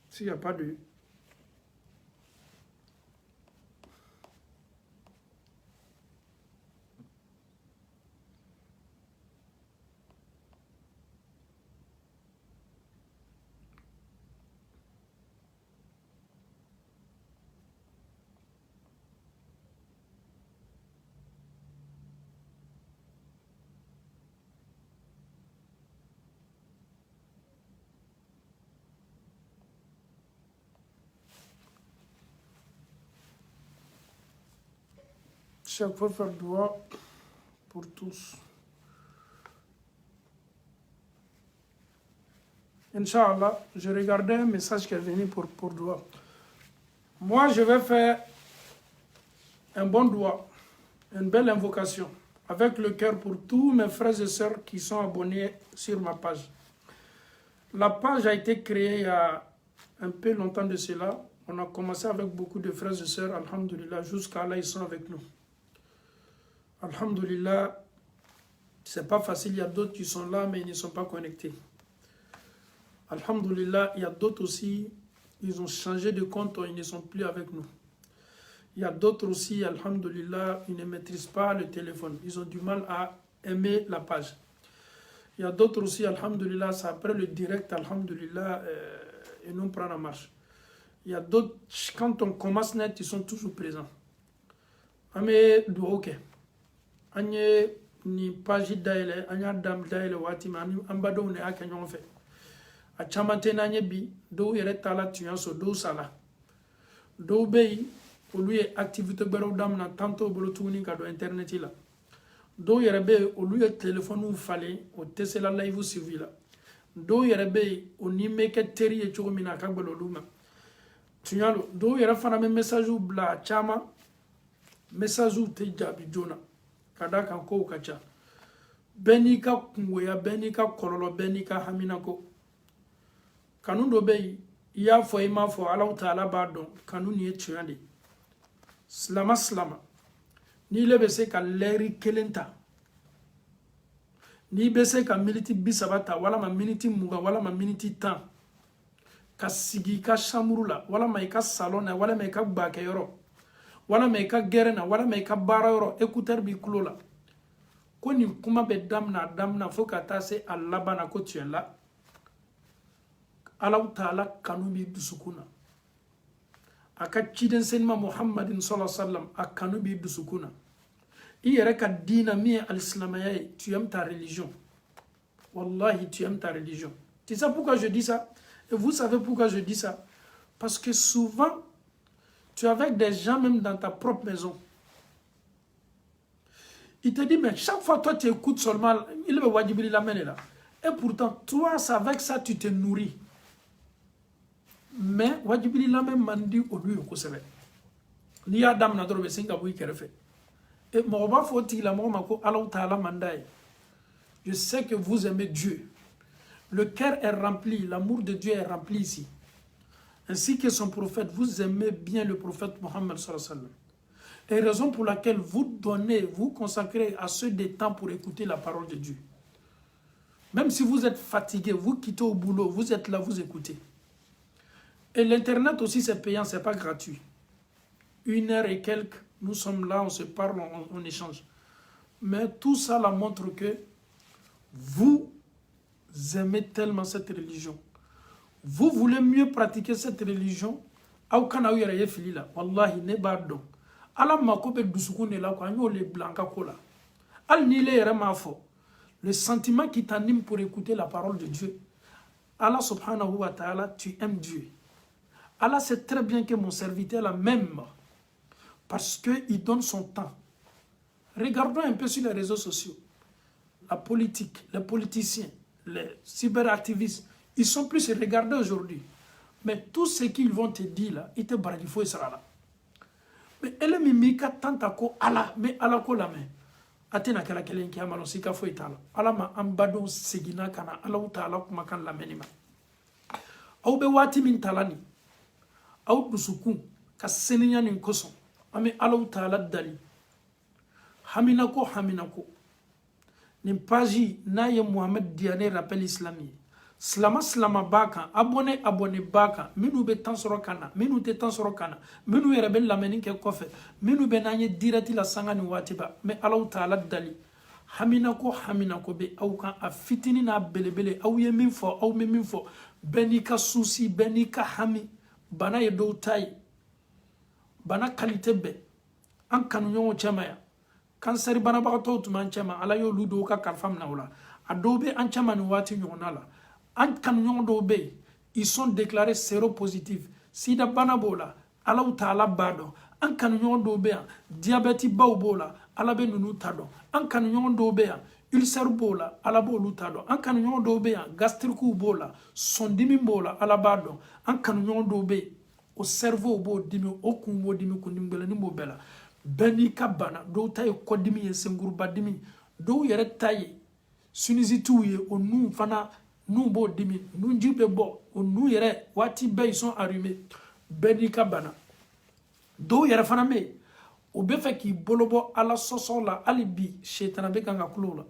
S'il n'y a pas de... chaque fois faire dua pour tous. Inch'Allah, je regardais un message qui est venu pour dua. Moi, je vais faire un bon dua, une belle invocation, avec le cœur pour tous mes frères et sœurs qui sont abonnés sur ma page. La page a été créée il y a un peu longtemps de cela. On a commencé avec beaucoup de frères et sœurs, alhamdulillah, jusqu'à là, ils sont avec nous. Alhamdulillah, c'est pas facile, il y a d'autres qui sont là, mais ils ne sont pas connectés. Alhamdulillah, il y a d'autres aussi, ils ont changé de compte, ils ne sont plus avec nous. Il y a d'autres aussi, alhamdulillah, ils ne maîtrisent pas le téléphone. Ils ont du mal à aimer la page. Il y a d'autres aussi, alhamdulillah, c'est après le direct, alhamdulillah, et nous prend la marche. Il y a d'autres, quand on commence net, ils sont toujours présents. Ame douoke. Anye ni page daile, anya dam daile watima, ambado ne aka nyon fait. A chamante nanye bi, do yere tala tuyan so do sala. Do bei, au lieu activité bero dam na tanto bolo tuni ka do internet la. Do yere be, au lieu téléphone ou fallait, au tesela live ou suivi la. Do yere be, au ni meke teri e chogomina kagbolo luma. Tunyalo, do yere fana me message ou bla chama, message ou te jabi jona. Kada kan ko kacha. Benika kungoya, benika kololo, benika haminako. Kanun do be ya fo ima fo Allah Ta'ala ba don kanun ye tuyande. Slama. Ni le bese ka leri kelenta. Ni bese ka miniti bisabata wala ma miniti muga wala ma miniti tan. Ka sigi ka shamurula wala ma ka salona wala ma ka bake yoro. Wala ma ka gerena wala ma ka bara yoro écouteur bi kulola. Ko ni kuma be damna fo ka ta se Allah bana ko tuyela. Allah Ta'ala kanubi dusukuna. Aka chiden senma Muhammadin sallallahu alaihi wasallam a kanubi dusukuna. Iyere ka dina miye al-islamaya, tu aimes ta religion. Wallahi, tu aimes ta religion. Tu sais pourquoi je dis ça? Et vous savez pourquoi je dis ça? Parce que souvent, tu es avec des gens même dans ta propre maison. Il te dit, mais chaque fois toi tu écoutes seulement, il va wajibili la là. Et pourtant, toi, avec ça, tu te nourris. Mais wajibili la même mandi au lieu ko sebe ni adam na dorobe singa boy kerefe et mo ba foti la mo mako Allah Ta'ala mandai. Je sais que vous aimez Dieu, le cœur est rempli, l'amour de Dieu est rempli ici, ainsi que son prophète. Vous aimez bien le prophète Mohammed sallallahu alayhi wa sallam, et raison pour laquelle vous consacrez à ceux des temps pour écouter la parole de Dieu. Même si vous êtes fatigué, vous quittez au boulot, vous êtes là, vous écoutez. Et l'internet aussi c'est payant, c'est pas gratuit. 1 heure et quelques, nous sommes là, on se parle, on échange. Mais tout ça là montre que vous aimez tellement cette religion. Vous voulez mieux pratiquer cette religion. Wallahi ne bardon. Ala makobe dusukune la kwa le blanca kola. Al nile remafo. Le sentiment qui t'anime pour écouter la parole de Dieu. Allah subhanahu wa ta'ala, tu aimes Dieu. Allah sait très bien que mon serviteur là même, parce qu'il donne son temps. Regardons un peu sur les réseaux sociaux. La politique, les politiciens, les cyberactivistes, ils sont plus regardés aujourd'hui. Mais tout ce qu'ils vont te dire là, ils te barrent, il faut sera là. Mais elle est mimika tant à quoi Allah, mais Allah ko la main. Atena kala kelen ki amalo sika fo itala. Allah ma ambado segina kana Allah Ta'ala kuma kan la menima. Au be wati min talani. Au dusukun ka seninya nin koson. Ame Allah Ta'ala dali. Haminako. Nimpaji na ye Muhammad Diane rappel islami. Slama baka, abonné baka, minu be tansoro kana, minu te tansoro kana, minu yere be lameni ke kofe, minu be nanye dirati la sangani watiba, me Allah Ta'ala dali. Haminako be au kan a fitini na belebele, au ye min fo, au me min fo, benika souci, benika hami, bana ye do tai, bana kalite be, an kanu nyongo chemaya, kanseri bana baka to tuman chema, ala yo ludo ka karfam na ula, adobe an chema ni wati nyonala. Ils sont déclarés séropositifs. Sida banabola, Allah Ta'ala bado, an kanu ɲɔgɔn dɔw bɛ yan diabète baw b'o la ala bɛ ninnu ta dɔn an kanu ɲɔgɔn dɔw bɛ yan ulcère b'o la ala b'olu ta dɔn an kanu ɲɔgɔn dɔw bɛ yan gastrique b'o la sɔndimi b'o la ala b'a dɔn an kanu ɲɔgɔn dɔw bɛ yen o cerveau b'o dimi o kun b'o dimi kundimi gɛlɛnni b'o bɛɛ la bɛɛ n'i ka bana dɔw ta ye kɔdimi ye senkuruba dimi dɔw yɛrɛ ta ye sinusite ye o nun fana nun b'o dimi nunji bɛ bɔ o nun yɛrɛ waati bɛɛ ils sont allumés bɛɛ n'i ka bana dɔw yɛrɛ fana bɛ yen o bɛ fɛ k'i bolo bɔ ala sɔsɔ la hali bi setana bɛ kan ka kulo la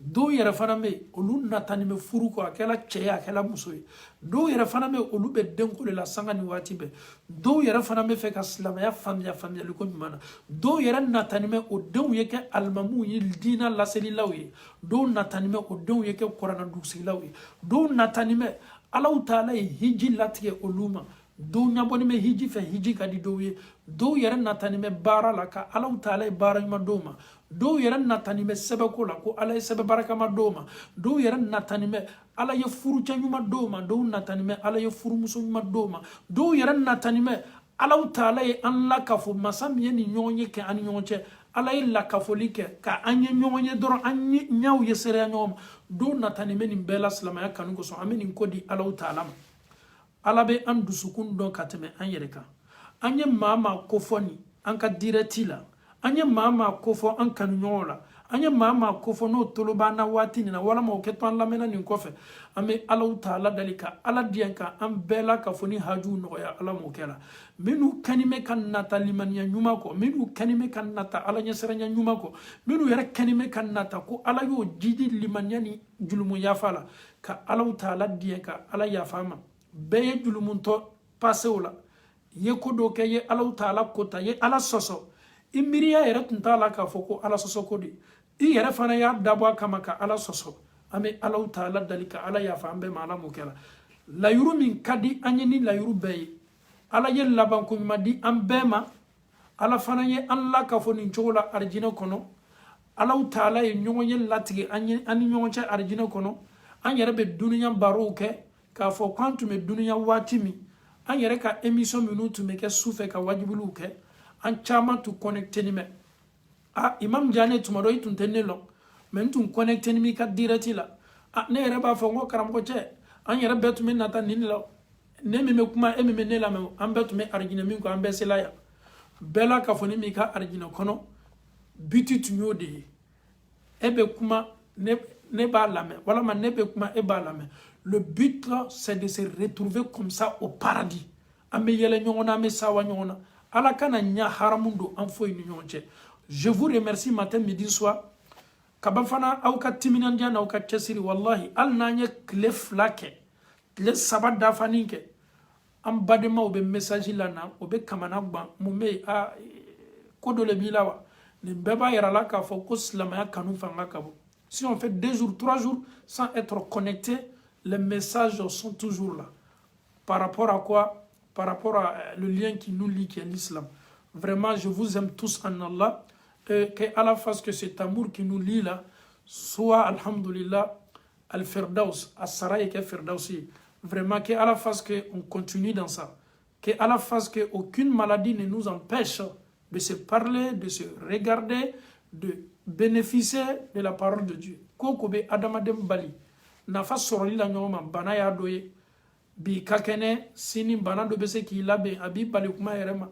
dɔw yɛrɛ fana bɛ yen olu natani bɛ furu kɔ a kɛla cɛ ye a kɛla muso ye dɔw yɛrɛ fana bɛ yen olu bɛ denko de la sanga ni waati bɛɛ dɔw yɛrɛ fana bɛ fɛ ka silamɛya faamuyali ko ɲuman na dɔw yɛrɛ natani bɛ o denw ye kɛ alimamuw ye diinɛ laselilaw ye dɔw natani bɛ o denw ye kɛ kuranna dugutigilaw ye dɔw natani bɛ alaw taala ye hiji latigɛ olu ma dɔw ɲabɔni bɛ hiji fɛ hiji ka di dɔw ye dɔw yɛrɛ natani bɛ baara la ka alaw taala ye baara ɲuman dɔw ma dɔw yɛrɛ natani bɛ sɛbɛko la ko ala ye sɛbɛ barakama dɔw ma dɔw yɛrɛ natani bɛ ala ye furucɛ ɲuman dɔw ma dɔw natani bɛ ala ye furumuso ɲuman dɔw ma dɔw yɛrɛ natani bɛ alaw taala ye an lakafo masa min ye ni ɲɔgɔn ye kɛ an ni ɲɔgɔn cɛ ala ye lakafoli kɛ ka an ye ɲɔgɔn ye dɔrɔn an ɲaw ye seereya ɲɔgɔn ma dɔw natani bɛ nin bɛɛ la silamɛya kanu kosɔn an bɛ nin ko di alaw taala ma ala bɛ an dusukun dɔn ka tɛmɛ an yɛrɛ kan an ye maa maa kofɔ nin an ka dirɛti la an ye maa maa kofɔ an kanu ɲɔgɔn la an ye maa maa kofɔ n'o tolo b'an na waati nin na walama o kɛ to an lamɛnna nin kɔfɛ an bɛ alaw ta ala dali ka ala diɲɛ ka an bɛɛ la ka fɔ ni hajuw nɔgɔya ala m'o kɛ la minnu kɛni bɛ ka nata limaniya ɲuman kɔ minnu kɛni bɛ ka nata ala ɲɛsiranya ɲuman kɔ minnu yɛrɛ kɛni bɛ ka nata ko ala y'o jidi limaniya ni julumu yafa la ka alaw ta ala diɲɛ ka ala yafa ma bɛɛ ye julumuntɔ pasew la ye ko dɔ kɛ ye alaw ta ala kota ye ala sɔsɔ i miiriya yɛrɛ tun t'a la k'a fɔ ko ala sɔsɔ ko de i yɛrɛ fana y'a dabɔ a kama ka ala sɔsɔ an bɛ alaw ta ala dali ka ala yafa an bɛɛ ma ala m'o kɛ la layiru min ka di an ye ni layiru bɛɛ ye ala ye labanko ɲuman di an bɛɛ ma ala fana ye an la ka fɔ nin cogo la arijinɛ kɔnɔ alaw ta ala ye ɲɔgɔn ye latigɛ an ni ɲɔgɔn cɛ arijinɛ kɔnɔ an yɛrɛ bɛ duniya barow kɛ k'a fɔ k'an tun bɛ duniya waati min an yɛrɛ ka émission minnu tun bɛ kɛ sufɛ ka wajibiliw kɛ an caman tun connecté ni mɛ imam jane tuma dɔ i tun tɛ ne lɔn mɛ n tun connecté ni mi ka direct la ne yɛrɛ b'a fɔ n ko karamɔgɔ cɛ an yɛrɛ bɛɛ tun bɛ nata nin la ne min bɛ kuma e min bɛ ne lamɛn an bɛɛ tun bɛ arijinɛ min kɔ an bɛɛ sela yan bɛɛ la ka fɔ ni min ka arijinɛ kɔnɔ biti tun y'o de ye e bɛ kuma ne b'a lamɛn walama ne bɛ kuma e b'a lamɛn le but là c'est de se retrouver comme ça au paradis an bɛ yɛlɛ ɲɔgɔn na an bɛ sawa ɲɔgɔn na ala kana ɲa haramu don an foyi ni ɲɔgɔn cɛ je vous remercie matin midi soir kaba fana aw ka timinandiya n'aw ka cɛsiri wallahi hali n'an ye tile 2 kɛ tile 3 dafani kɛ an badenmaw bɛ message la na o bɛ kamana gan mun bɛ yen ko dɔ le b'i la wa nin bɛɛ b'a yira la k'a fɔ ko silamɛya kanu fanga ka bon si on fait 2 jours 3 jours sans être connecté les messages sont toujours là par rapport à quoi? Par rapport à le lien qui nous lie, qui est l'islam. Vraiment, je vous aime tous en Allah. Que Allah fasse que cet amour qui nous lie là soit, alhamdulillah, al-Firdaus, as-Saray et Firdausi. Vraiment, que Allah fasse qu'on continue dans ça. Que Allah fasse qu'aucune maladie ne nous empêche de se parler, de se regarder, de bénéficier de la parole de Dieu. Kokobe Adamadem Bali. Nafa soroli la nyoma bana ya doye. Bi kakene sini bana do bese ki labe abi bali kuma yerema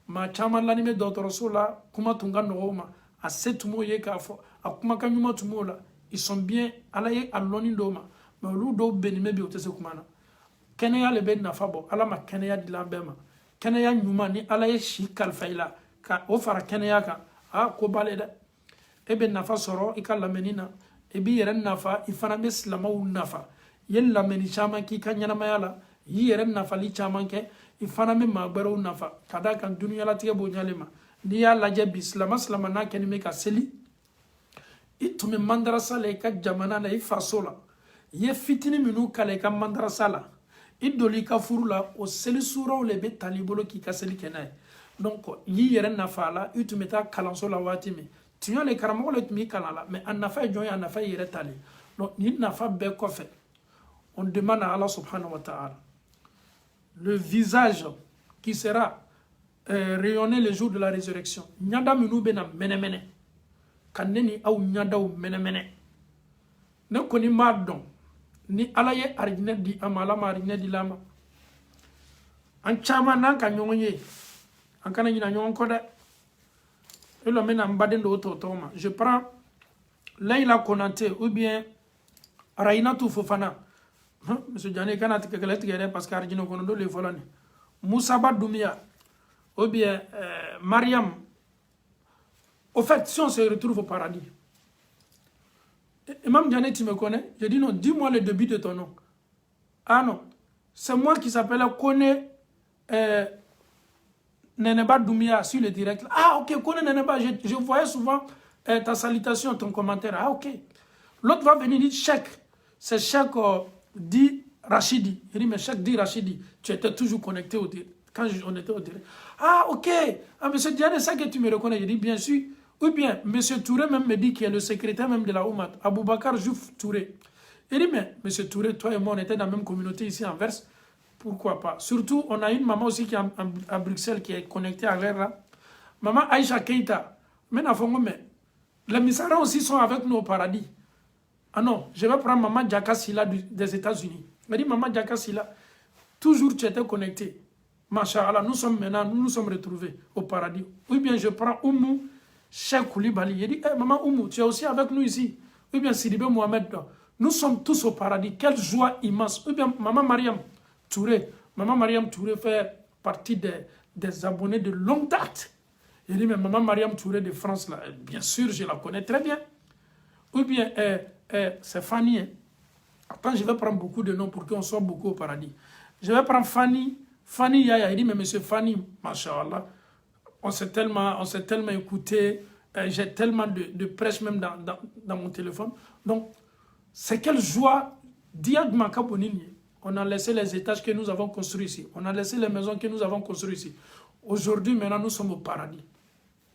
ma chama lani me dotoroso la kuma tunga no ma a setumo ye ka fo a kuma kanyuma tumo la ils sont bien ala ye aloni do ma lu do beni me bi o tese kuma na kene ya le be na fa bo ala ma kene ya di lambe ma kene ya nyuma ni ala ye shi kalfaila ka o fara kene ya ka ko bale da e be nafa soro ikalla menina e bi yere nafa ifana be islamaw nafa yella meni chaman ki ka ɲanamaya la yi yɛrɛ nafali caman kɛ i fana bɛ maagbɛrɛw nafa ka da kan dunuya latigɛ b'o ɲale ma n'i y'a lajɛ bi silama n'a kɛni bɛ ka seli i tun bɛ mandarasa la i ka jamana la i faso la i ye fitini minnu kala i ka mandarasa la i doli i ka furu la o seli suraw le bɛ tali bolo k'i ka seli kɛ n'a ye donc yi yɛrɛ nafa la i tun bɛ taa kalanso la waati min tiɲɛ le karamɔgɔ le tun b'i kalan la mais a nafa ye jɔn ye a nafa ye yɛrɛ tali donc nin nafa bɛɛ kɔfɛ on demande à Allah subhanahu wa ta'ala le visage qui sera rayonner le jour de la résurrection. Nyada minu bena mene. Kaneni au nyada ou mene. Ne koni madon. Ni alaye arigine di amalama arigine di lama. An chama nan ka nyonye. An kana yina nyon koda. Et le mena mbaden do toma. Je prends Leila Konate ou bien Rainatou Fofana. Monsieur Diané kana tikekele tikere parce que arigine konondo le volane. Moussaba Doumia. Ou bien Mariam. Au fait, si on se retrouve au paradis. Imam Diané, tu me connais? Je dis non, dis-moi le début de ton nom. Ah non, c'est moi qui s'appelle Kone Neneba Doumia sur le direct. Ah ok, Kone Neneba, je voyais souvent ta salutation, ton commentaire. Ah ok. L'autre va venir dire Cheikh. C'est Cheikh dit Rachidi. Il dit mais Cheikh dit Rachidi. Tu étais toujours connecté au direct. Quand on était au direct. Ah ok. Ah monsieur Diané, c'est que tu me reconnais. Je dis bien sûr. Ou bien, M. Touré même me dit qu'il est le secrétaire même de la Oumat, Aboubakar Jouf Touré. Il dit, mais M. Touré, toi et moi, on était dans la même communauté ici en Verse. Pourquoi pas? Surtout, on a une maman aussi qui est à Bruxelles, qui est connectée à là. Maman Aïcha Keita. Mais les Misara aussi sont avec nous au paradis. Ah non, je vais prendre maman Djaka Silla des États-Unis. Elle dit, maman Djaka Silla, toujours tu étais connecté. Masha'Allah, nous sommes maintenant, nous nous sommes retrouvés au paradis. Ou bien je prends Oumou Cheikh Koulibaly, il dit, maman Oumou, tu es aussi avec nous ici. Ou bien Sidibé Mohamed, nous sommes tous au paradis. Quelle joie immense. Ou bien maman Mariam Touré. Maman Mariam Touré fait partie des abonnés de longue date. Il dit, mais maman Mariam Touré de France, là, bien sûr, je la connais très bien. Ou bien, c'est Fanny. Hein. Attends, je vais prendre beaucoup de noms pour qu'on soit beaucoup au paradis. Je vais prendre Fanny. Fanny Yaya, il dit, mais monsieur Fanny, Masha'Allah. On s'est tellement écouté, j'ai tellement de presse même dans mon téléphone. Donc, c'est quelle joie, Diagmaka Bonini. On a laissé les étages que nous avons construits ici. On a laissé les maisons que nous avons construites ici. Aujourd'hui, maintenant, nous sommes au paradis.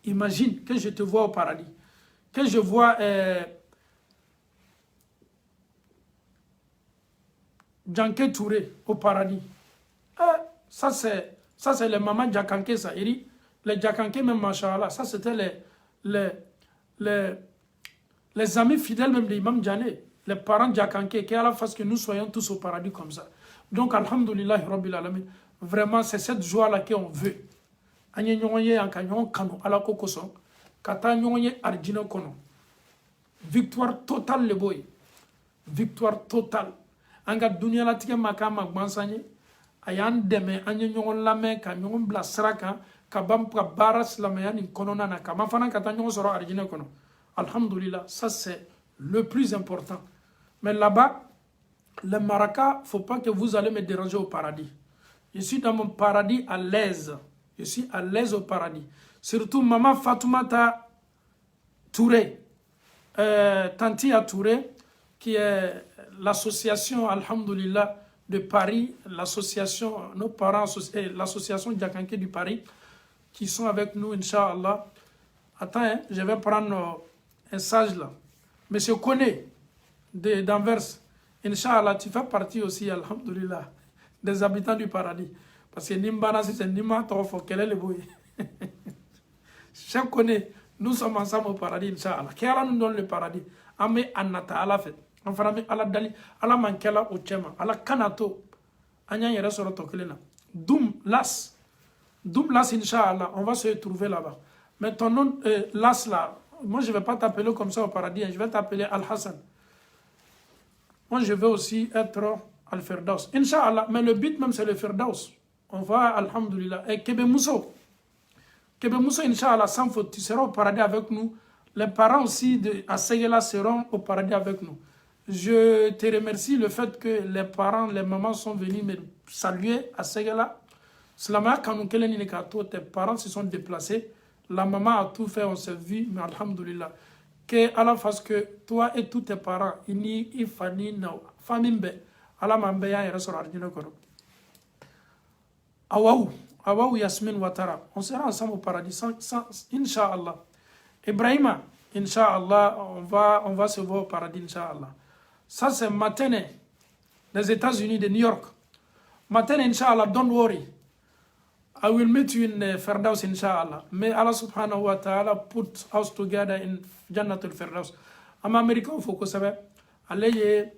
Imagine que je te vois au paradis. Que je vois Djanké Touré au paradis. Ça, c'est le maman Djakanké, ça. Il dit, les Djakanké, même, machallah, ça c'était les amis fidèles même de l'imam Djané, les parents Djakanké, qui à la face que nous soyons tous au paradis comme ça. Donc, alhamdoulilah, rabbil alamin, vraiment, c'est cette joie-là qu'on veut. Anye nyonye ankanyon kano ala kokoso, kata nyonye arjino kono. Victoire totale le boy. Victoire totale. Anga dunia la tike makama gbansanye, ayan deme anye nyon lame ka nyon blasraka, kabam ka baras lamayani konona na kama fana kata nyon soro arjino kono. Alhamdulillah, ça c'est le plus important. Mais là-bas, le maraka, faut pas que vous allez me déranger au paradis. Je suis dans mon paradis à l'aise. Je suis à l'aise au paradis. Surtout maman Fatoumata Touré, Tantia Touré, qui est l'association, alhamdoulilah, de Paris, l'association, nos parents, l'association Djakanké du Paris, qui sont avec nous, Inch'Allah. Attends, hein, je vais prendre un sage là. Monsieur Koné, d'Anvers, Inch'Allah, tu fais partie aussi, alhamdoulilah, des habitants du paradis. Parce que Nimbana, c'est Nimba Tofo, quel est le bruit? Chaque Koné, nous sommes ensemble au paradis, Inch'Allah. Qui Allah nous donne le paradis? Ame Anata, Allah fait. Enfin, Allah Dali, Allah Mankela au Tchema, Allah Kanato, Anya Yere Sorotokelena. Doum Las, Inch'Allah, on va se trouver là-bas. Mais ton nom, Las là, moi je ne vais pas t'appeler comme ça au paradis, je vais t'appeler Al-Hassan. Moi je veux aussi être Al-Firdaus. Inch'Allah, mais le but même c'est le Firdaus. On va, alhamdoulilah. Et Kebe Mousso, Inch'Allah, sans faute, tu seras au paradis avec nous. Les parents aussi de Assegela seront au paradis avec nous. Je te remercie le fait que les parents, les mamans sont venus me saluer à Assegela. Tes parents se sont déplacés. La maman a tout fait, on s'est vu, mais alhamdoulilah. Que Allah fasse que toi et tous tes parents, ils fani na famille, Allah m'embaya et ressort ardino koro. Awaou Yasmin Ouattara. On sera ensemble au paradis, Inch'Allah. Ibrahima, Inch'Allah, on va se voir au paradis, Inch'Allah. Ça, c'est Matene, des États-Unis, de New York. Matene, Inch'Allah, don't worry. I will meet you in Firdaus, inshallah. May Allah subhanahu wa ta'ala put us together in Jannatul Firdaus. Am America foko sabe. Aleye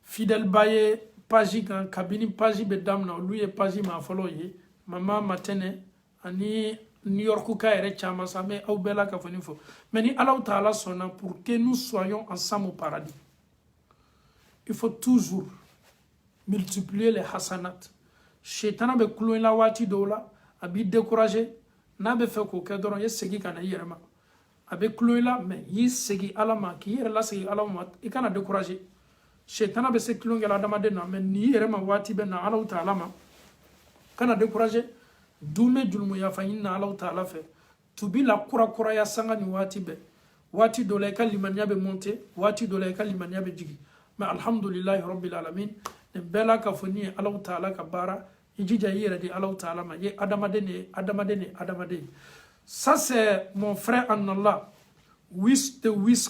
fidèle baye pagi kan kabini pagi be damna lui pagi ma follow ye. Mama matene ani New York ka ere chama same au bela ka foni fo. Mais ni Allah ta'ala sonna pour que nous soyons ensemble au paradis. Il faut toujours multiplier les hasanat. Shaitan be kulo la wati dola abi décourager na be fe ko ke doron ye segi kana yerema abe kulo la mais yi segi alama ki yere la segi alama e kana décourager shaitan be se kulo ngela dama de na mais ni yerema wati be na Allah ta'ala ma kana décourager dume julmu ya fa inna Allah ta'ala fe tubi la kura ya sanga ni wati dola ka limania be monter wati dola ka limania be jigi mais alhamdulillah rabbil alamin bela ka foni Allah ta'ala ka bara ijija yira di Allah ta'ala ma ye adamade. Ça c'est mon frère en Allah Wis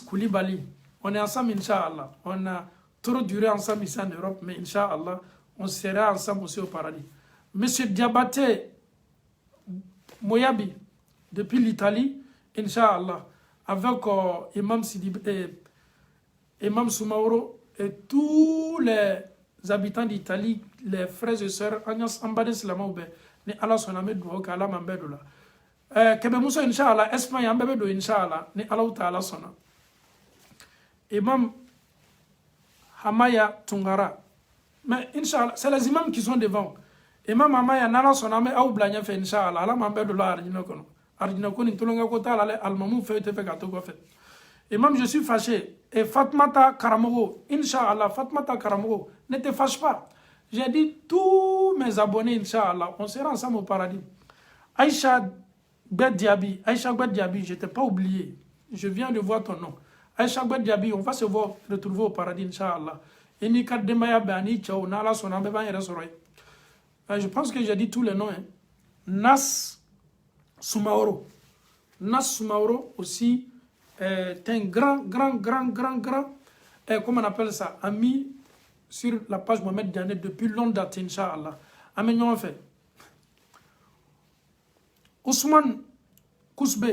Koulibaly. On est ensemble inshallah. On a trop duré ensemble ici en Europe, mais inshallah on sera ensemble aussi au paradis. Monsieur Diabaté Moyabi depuis l'Italie, inshallah, avec Imam Soumaoro et tous les habitants d'Italie, les frères et sœurs, ni Allah soname do ka Allah mambedo la. Kebe muso inshallah, Espagne ambedo inshallah, ni Allah ta'ala sona. Imam Hamaya Tungara. Mais inshallah, c'est les imams qui sont devant. Imam Hamaya nala soname au blanya fe inshallah, Allah mambedo la arjina kono. Arjina kono intolonga kota la almamu fe te fe gato ko fe. Imam, je suis fâché. Et Fatmata Karamogo, Inch'Allah, Fatmata Karamogo, ne te fâche pas. J'ai dit tous mes abonnés, Inch'Allah, on sera ensemble au paradis. Aïcha Gbediabi, je ne t'ai pas oublié. Je viens de voir ton nom. Aïcha Gbediabi, on va se voir, retrouver au paradis, Inch'Allah. Et Nika Demaya Bani, Tchao, Nala Sonambe, je pense que j'ai dit tous les noms. Hein. Nas Soumaoro. Nas Soumaoro aussi. T'es un grand, comment on appelle ça, ami sur la page Mohamed Diané depuis longue date, Inch'Allah. Ami, nous on fait. Ousmane Kousbe,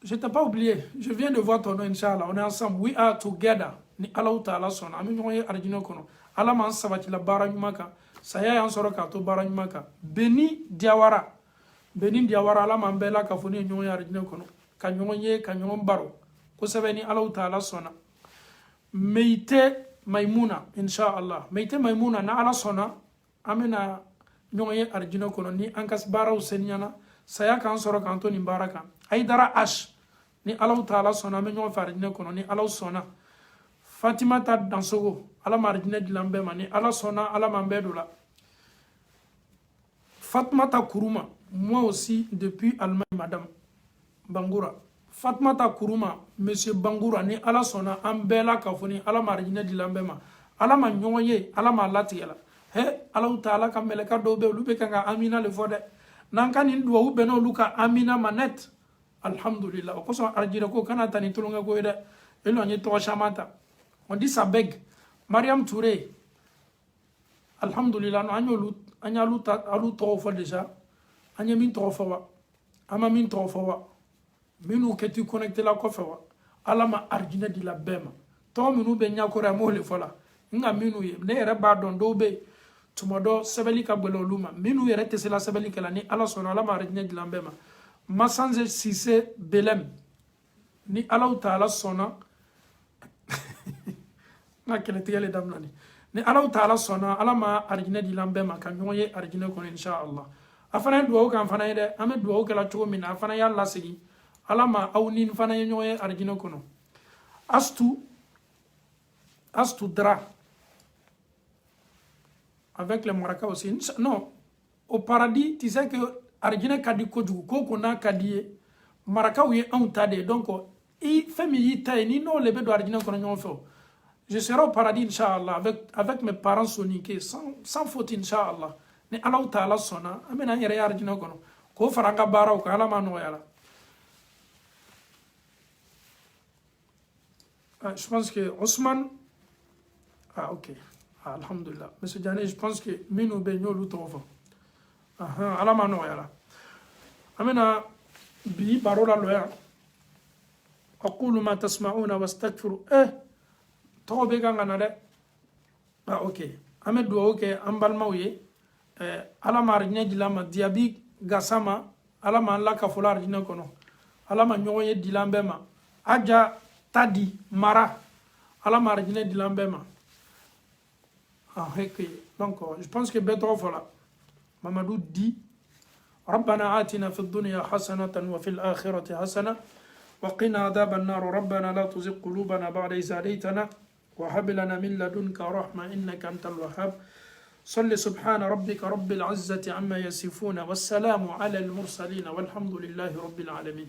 je t'ai pas oublié, je viens de voir ton nom, Inch'Allah, on est ensemble, we are together. Ni Allah Ta'ala son, ami, nous on est arjino kono. Allah man savati la bara nyumaka, saya yan soroka to bara nyumaka. Beni Diawara, Allah man bela kafuni nous on est arjino kono. Kanyon baro. Kosebeni Allah Ta'ala sona. Meite Maimuna, inshallah. Meite Maimuna na ala sona. Amena nyonye arjino kono ni ankas bara usenyana. Saya kan soro kanto ni baraka. Aidara ash. Ni Allah Ta'ala sona. Me nyonye farjino kono ni Allah sona. Fatima ta dansogo. Ala marjine dilambema ni Allah sona. Ala mambedula. Fatma ta kuruma. Moi aussi depuis Allemagne, madame Bangoura. Fatmata Kuruma, Monsieur Bangoura, ni ala sona ambela kafoni ala marjine dilambema ala ma nyonye ala ma latiela he ala taala kameleka dobe lube kanga amina le fode nanka ni ndo ube no luka amina manet alhamdulillah ko so arjira ko kana tani tulunga ko ede elo nyi to shamata on dit ça beg Mariam Touré alhamdulillah no anyalu ta alu to fo déjà anyamin to fo wa amamin to fo wa minu keti connecté la ko fewa alama arjina di la bema to minu be nyakora mo le fola nga minu ye ne re ba don do be tumodo sebeli ka belo luma minu ye rete sela sebeli kala ni ala sona alama arjina di la bema masanze sise belem ni ala taala sona na kele tele damnani ni ala taala sona alama arjina di la bema kan nyoye arjina ko inshallah afana duwo kan fana ide ame duwo kala to min afana yalla sigi alama awnin fana yenyoye arjino kono astu dra avec les maraka aussi non au paradis tu sais que arjina kadi kojugu koko na kadiye maraka wi on tade donc i famille tay ni no lebe do arjina kono nyonfo je serai au paradis inchallah avec mes parents soniqués sans faute inchallah ni Allah Ta'ala sona amena yere arjina kono ko faranga baraw ko alama no yala. Je pense que Ousmane... Ah, ok. Ah, alhamdulillah. Monsieur Diané, je pense que Minou Benyo Loutofa. Ah, alamano yala. amena bi barola loya aqulu ma tasma'una wastaghfiru to be ga ngana de ok ame do ok ambal mawye ala mar nyajilama diabi gasama ala man la ka fular dina kono ala ma nyoye dilambe ma aja tadi mara ala mar dina dilambe ma donc je pense que beto fola mamadou dit ربنا آتنا في الدنيا حسنة وفي الآخرة حسنة وقنا عذاب النار ربنا لا تزغ قلوبنا بعد إذ هديتنا وهب لنا من لدنك رحمة إنك أنت الوهاب صل سبحان ربك رب العزة عما يصفون والسلام على المرسلين والحمد لله رب العالمين.